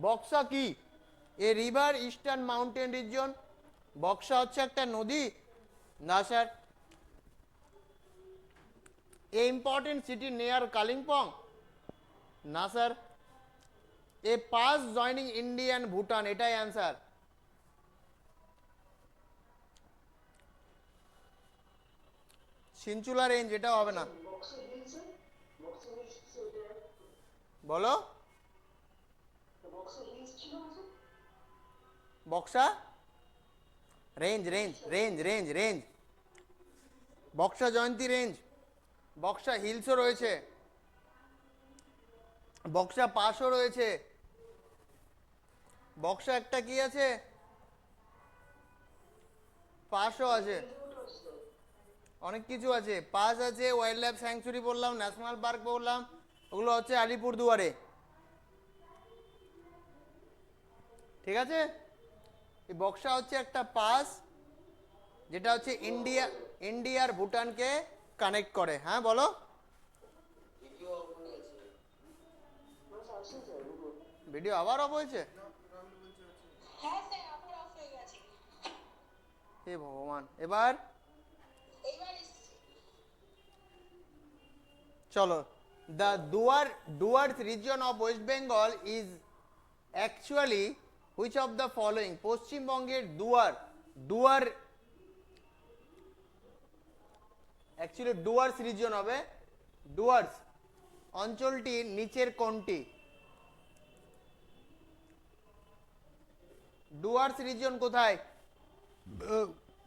বক্সা কি? এ river eastern mountain region. Buxa হচ্ছে একটা নদী? না স্যার। এ ইম্পর্টেন্ট সিটি নিয়ার কালিম্পং? না sir. A pass joining India and Bhutan, এটাই অ্যান্সার। সিনচুলা রেঞ্জ, এটাও হবে না। বক্সা হিলস বক্সা হিলস বলো। বক্সা হিলস ছিল না sir? Buxa range, range range range range, Buxa Jayanti range, Buxa হিলসও রয়েছে, বক্সা পাসও রয়েছে, বক্সা একটা কি আছে, পাসও আছে, অনেক কিছু আছে, পাস আছে, ওয়াইল্ড লাইফ স্যাংচুরি বললাম, ন্যাশনাল পার্ক বললাম, ওগুলো হচ্ছে আলিপুরদুয়ারে। ঠিক আছে, এই বক্সা হচ্ছে একটা পাস, যেটা হচ্ছে ইন্ডিয়ার ভুটানকে কানেক্ট করে। হ্যাঁ বলো। ভিডিও অন আছে স্যার ভিডিও ভিডিও আবার অফ হয়েছে? হ্যাঁ স্যার আবার অফ হয়ে গেছে, হে ভগবান, এবার এইবার এসছে। চলো। The Dooars region of West Bengal is actually which of the following? পশ্চিমবঙ্গের ডুয়ার অ্যাকচুয়ালি ডুয়ার্স রিজিয়ন হবে, ডুয়ার্স অঞ্চলটি নিচের কোনটি? ডুয়ার্স রিজিয়ন কোথায়?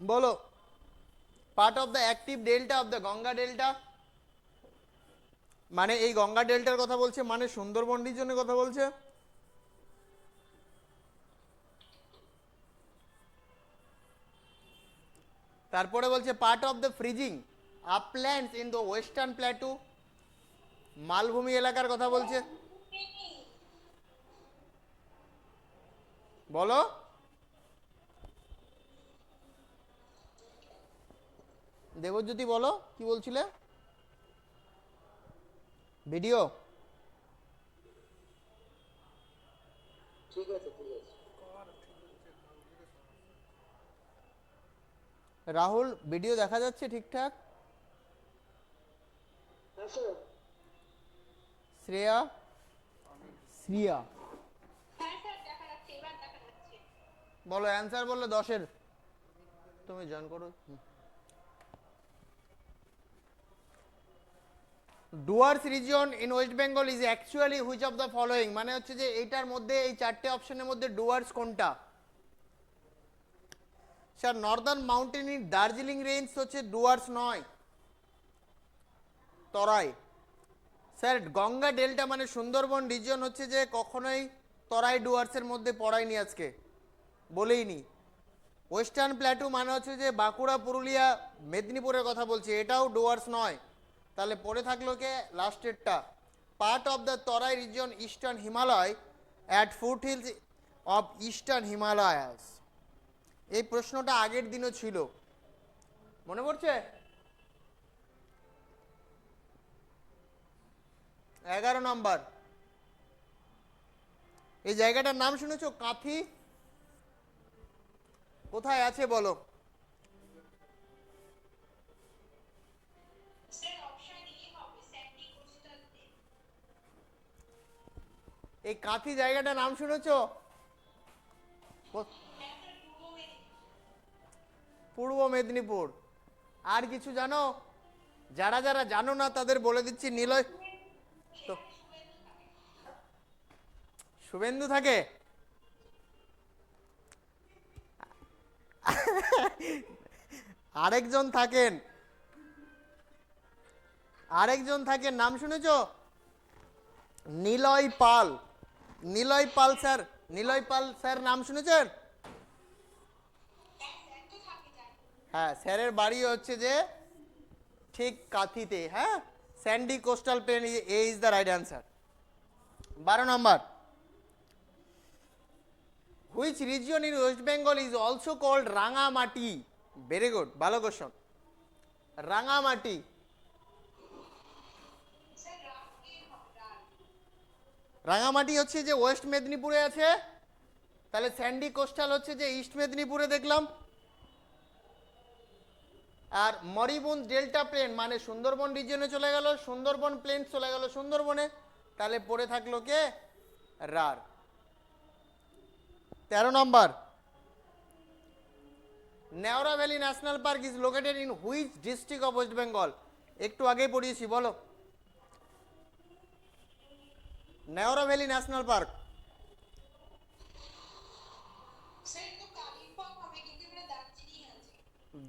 বলো part of the active delta of the Ganga delta, মানে এই গঙ্গা ডেল্টার কথা বলছে, মানে সুন্দরবন রিজনের কথা বলছে। তারপরে বলছে part of the fringing uplands in the western plateau, মালভূমি এলাকার কথা বলছে। বলো দেবজ্যোতি, বলো কি বলছিলে? ভিডিও ঠিক আছে ঠিক আছে। রাহুল ভিডিও দেখা যাচ্ছে ঠিকঠাক? হ্যাঁ স্যার। শ্রেয়া, শ্রিয়া হ্যাঁ স্যার দেখা যাচ্ছে, এবার দেখা যাচ্ছে। বলো অ্যান্সার বললো 10-এর, তুমি জয়েন করো। Dooars region in West Bengal is actually which of the following, মানে হচ্ছে যে এইটার মধ্যে এই চারটে অপশনের মধ্যে ডুয়ার্স কোনটা? Sir Northern mountain in Darjeeling range হচ্ছে ডুয়ার্স নয়, তরাই। স্যার গঙ্গা ডেল্টা মানে সুন্দরবন রিজিয়ন হচ্ছে যে কখনোই তরাই ডুয়ার্সের মধ্যে পড়ায়নি, আজকে বলেইনি। ওয়েস্টার্ন প্ল্যাটু মানে হচ্ছে যে বাঁকুড়া পুরুলিয়া মেদিনীপুরের কথা বলছি, এটাও ডুয়ার্স নয়। তাহলে পড়ে থাকলো কে লাস্টেরটা, part of the Terai region eastern Himalaya at foot hills of eastern Himalayas. এই প্রশ্নটা আগের দিনও ছিল, মনে পড়ছে? 11 নম্বর। এই জায়গাটার নাম শুনেছো কাঁথি? কোথায় আছে বলো? স্যার অপশন ই হবে, স্যান্ডি কোস্টাল প্লেন। এই কাঁথি জায়গাটার নাম শুনেছো? হ্যাঁ স্যার, পূর্ব মেদিনীপুর। পূর্ব মেদিনীপুর। আর কিছু জানো? যারা যারা জানো না তাদের বলে দিচ্ছি, নিলয় তো শুভেন্দু থাকে। আরেকজন থাকেন, আরেকজন থাকেন, নাম শুনেছো? নিলয় পাল। নিলয় পাল স্যার, নিলয় পাল স্যার নাম শুনেছেন? হ্যাঁ স্যার তো থাকে জানি। হ্যাঁ, স্যারের বাড়ি হচ্ছে যে ঠিক কাঁথিতে। হ্যাঁ, sandy coastal plain a is the right answer. 12 নম্বর। Which region in West Bengal is also called Rangamati? Very good, ভালো কোশ্চন। রাঙামাটি। স্যার রাঙ্গের হবে, রান। রাঙামাটি হচ্ছে যে ওয়েস্ট মেদিনীপুরে আছে, তাহলে স্যান্ডি কোস্টাল হচ্ছে যে ইস্ট মেদিনীপুরে দেখলাম। আর মরিবুন্দ ডেল্টা প্লেন মানে সুন্দরবন রিজিয়নে চলে গেল, সুন্দরবন প্লেন চলে গেল সুন্দরবনে, তাহলে পড়ে থাকলো কে? Rarh. 13 number. Neora valley national park is located in which district of West Bengal? একটু আগেই পড়িয়েছি, বলো। Neora valley national park. Sir এটা তো কালিম্পং হবে, কিন্তু এখানে দার্জিলিং আছে।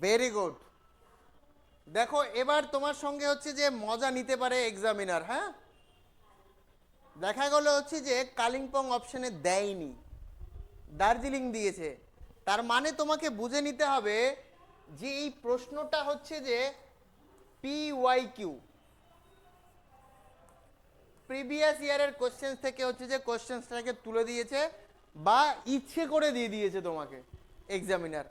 Very good. দেখো এবার তোমার সঙ্গে হচ্ছে যে মজা নিতে পারে এক্সামিনার। হ্যাঁ, দেখা গেল হচ্ছে যে কালিম্পং অপশনে দেয়নি, দার্জিলিং দিয়েছে। তার মানে তোমাকে বুঝে নিতে হবে যে এই প্রশ্নটা হচ্ছে যে PYQ, প্রিভিয়াস ইয়ারের কোশ্চেন্স থেকে হচ্ছে যে কোশ্চেন্সটাকে তুলে দিয়েছে বা ইচ্ছে করে দিয়ে দিয়েছে তোমাকে এক্সামিনার।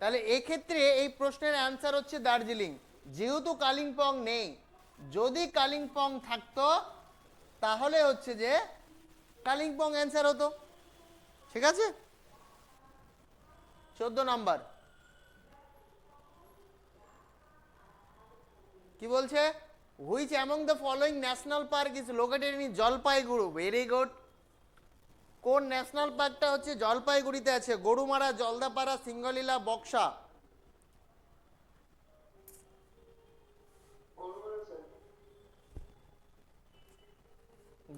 তাহলে এক্ষেত্রে এই প্রশ্নের অ্যান্সার হচ্ছে দার্জিলিং, যেহেতু কালিম্পং নেই। যদি কালিম্পং থাকতো তাহলে হচ্ছে যে কালিম্পং অ্যান্সার হতো। ঠিক আছে। 14 নম্বর কি বলছে? Which among the following national park is located in Jalpaiguri? Very good. কোন ন্যাশনাল পার্কটা হচ্ছে জলপাইগুড়িতে আছে? গরুমারা, জলদাপাড়া, সিঙ্গলীলা, বক্সা।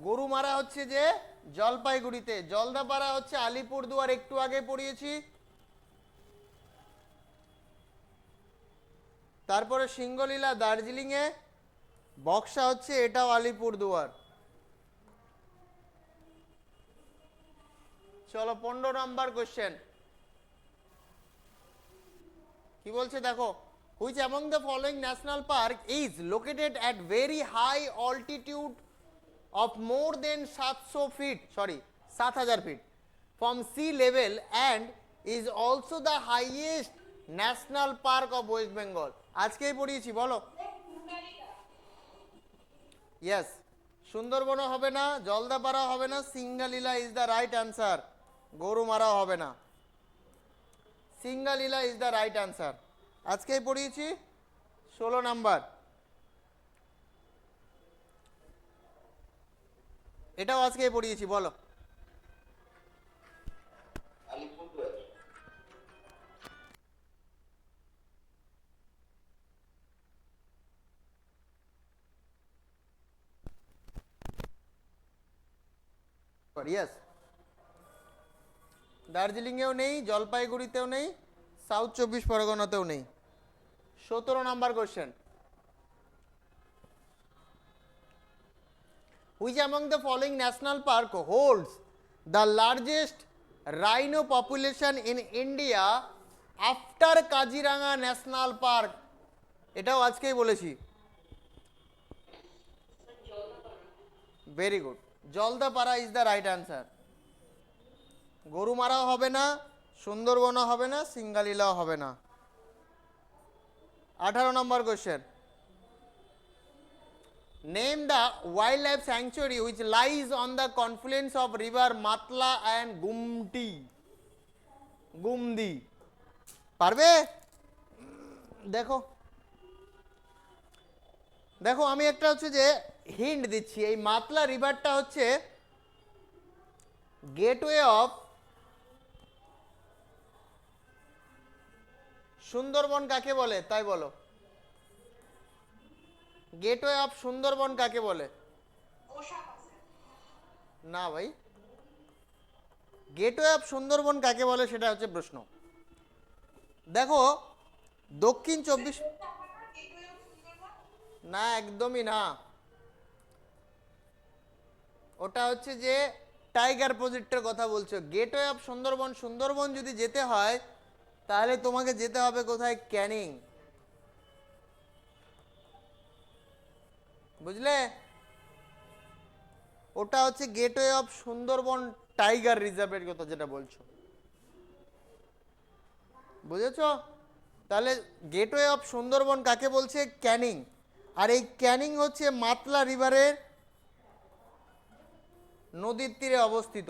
গরুমারা হচ্ছে যে জলপাইগুড়িতে, জলদাপাড়া হচ্ছে আলিপুরদুয়ার, একটু আগে পড়িয়েছি। তারপরে সিঙ্গলীলা দার্জিলিংয়ে, বক্সা হচ্ছে এটাও আলিপুরদুয়ার। চলো 15 নাম্বার কোশ্চেন কি বলছে দেখো, which among the following national park is located at very high altitude of more than 700 feet, sorry 7000 feet from sea level and is also the highest national park of West Bengal? আজকেই পড়িয়েছি, বলো। ইয়েস, সুন্দরবন হবে না, জলদাপাড়া হবে না, Singalila is the right answer. Gorumara হবে না, Singalila is the right answer. আজকেই পড়িয়েছি 16 নাম্বার। এটাও আজকে পড়িয়েছি, বলো। আলিপুরদুয়ার। ইয়েস, দার্জিলিংয়েও নেই, জলপাইগুড়িতেও নেই, সাউথ 24 পরগনাতেও নেই। 17 number question, which among the following national park holds the largest rhino population in India after Kaziranga National Park? এটাও আজকেই বলেছি। Very good, Jaldapara is the right answer. গরুমারাও হবে না, সুন্দরবনও হবে না, সিঙ্গালীলাও হবে না। 18 number question, name the wildlife sanctuary which lies on the confluence of river Matla and Gumdi. পারবে? দেখো দেখো আমি একটা হচ্ছে যে হিন্ট দিচ্ছি, এই মাতলা রিভারটা হচ্ছে গেটওয়ে অফ সুন্দরবন। কাকে বলে তাই বলো, গেটওয়ে অফ সুন্দরবন কাকে বলে? না ভাই, গেটওয়ে অফ সুন্দরবন কাকে বলে সেটা হচ্ছে প্রশ্ন। দেখো দক্ষিণ 24, না একদমই না, ওটা হচ্ছে যে টাইগার প্রজেক্টের কথা বলছো। গেটওয়ে অফ সুন্দরবন, সুন্দরবন যদি যেতে হয় তাহলে তোমাকে যেতে হবে কোথায়? ক্যানিং, বুঝলে? ওটা হচ্ছে গেটওয়ে অফ সুন্দরবন টাইগার রিজার্ভের কথা যেটা বলছো, বুঝেছো? তাহলে গেটওয়ে অফ সুন্দরবন কাকে বলছে? ক্যানিং। আর এই ক্যানিং হচ্ছে মাতলা রিভারের নদীর তীরে অবস্থিত,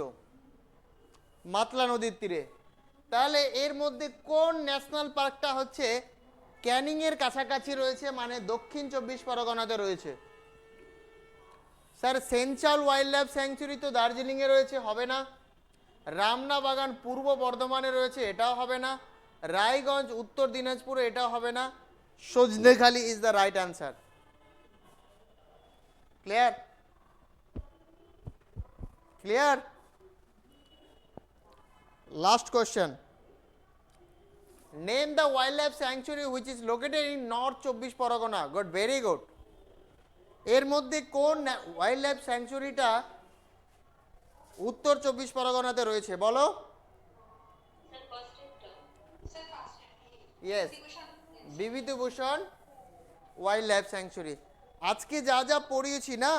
মাতলা নদীর তীরে। তাহলে এর মধ্যে কোন ন্যাশনাল পার্কটা হচ্ছে ক্যানিং এর কাছাকাছি রয়েছে, মানে দক্ষিণ 24 পরগনাতে রয়েছে? Sir Senchal wild life sanctuary তো দার্জিলিংয়ে রয়েছে, হবে না। রামনা বাগান পূর্ব বর্ধমানে রয়েছে, এটাও হবে না। রায়গঞ্জ উত্তর দিনাজপুরে, এটাও হবে না। Sajnekhali is the right answer. Clear? Clear? Last question, name the wild life sanctuary which is located in north 24 Pargana. Good, very good. এর মধ্যে কোন ওয়াইল্ড লাইফ স্যাংচুরিটা উত্তর 24 পরগনাতে রয়েছে বলো? Yes, Bibhutibhushan wild life sanctuary. আজকে যা যা পড়িয়েছি না,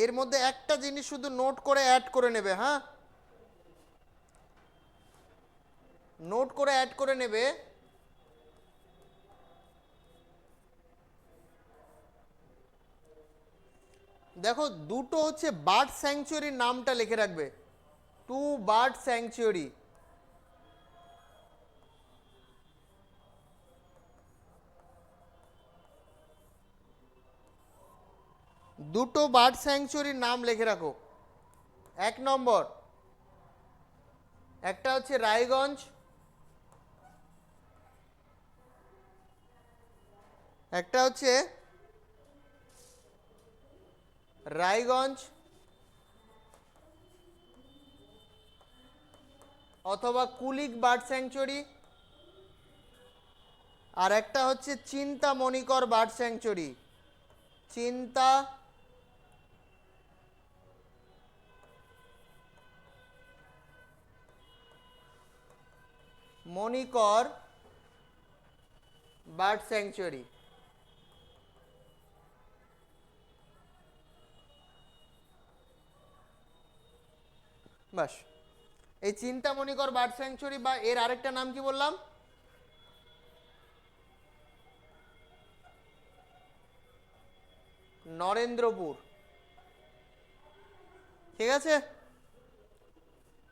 এর মধ্যে একটা জিনিস শুধু নোট করে অ্যাড করে নেবে, হ্যাঁ, নোট করে অ্যাড করে নেবে। দেখো দুটো হচ্ছে বার্ড স্যাংচুয়ারির নামটা লিখে রাখবে, 2 বার্ড স্যাংচুয়ারি। দুটো বার্ড স্যাংচুয়ারির নাম লিখে রাখো। 1 নম্বর, একটা হচ্ছে রায়গঞ্জ, একটা হচ্ছে রায়গঞ্জ অথবা কুলিক বার্ড স্যাংচুয়ারি, আর একটা হচ্ছে চিন্তামণিকর বার্ড স্যাংচুরি। চিন্তা মণিকর বার্ড স্যাংচুরি। বাস, এই চিন্তামণিকর বার্ড স্যাংচুরি বা এর আরেকটা নাম কি বললাম? নরেন্দ্রপুর। ঠিক আছে,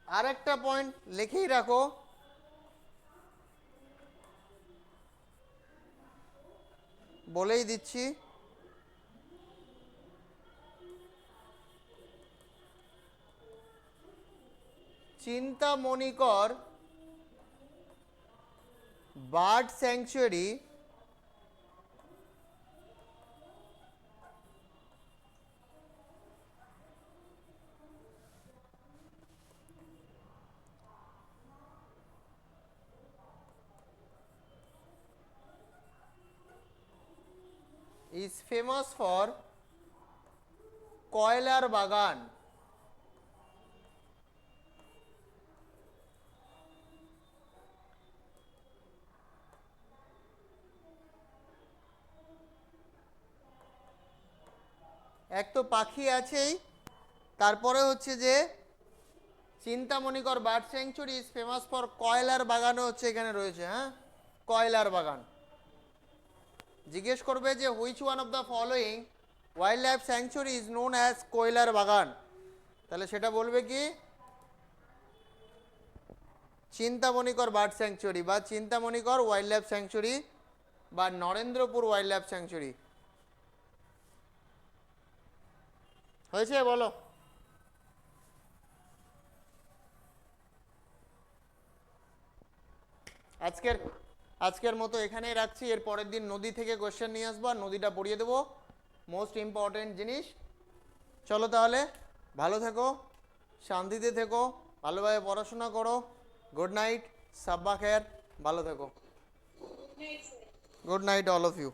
আরেকটা পয়েন্ট লিখেই রাখো, বলেই দিচ্ছি, Chintamani Kar bird sanctuary is famous for কয়লার বাগান। এক তো পাখি আছেই, তারপরে হচ্ছে যে Chintamani Kar bird sanctuary is famous for কয়লার বাগানও হচ্ছে এখানে রয়েছে। হ্যাঁ, কয়লার বাগান। জিজ্ঞেস করবে যে which one of the following wild life sanctuary is known as কয়লার বাগান, তাহলে সেটা বলবে কি চিন্তামণিকর বার্ড স্যাংচুরি বা চিন্তামণিকর ওয়াইল্ড লাইফ স্যাংচুরি বা নরেন্দ্রপুর ওয়াইল্ড লাইফ স্যাংচুরি। হয়েছে, বলো। আজকের মতো এখানেই রাখছি। এর পরের দিন নদী থেকে কোশ্চেন নিয়ে আসবো আর নদীটা পড়িয়ে দেবো, মোস্ট ইম্পর্টেন্ট জিনিস। চলো তাহলে, ভালো থেকো, শান্তিতে থেকো, ভালোভাবে পড়াশোনা করো। গুড নাইট, সাব্বা খের, ভালো থেকো। Good night sir. Good night all of you.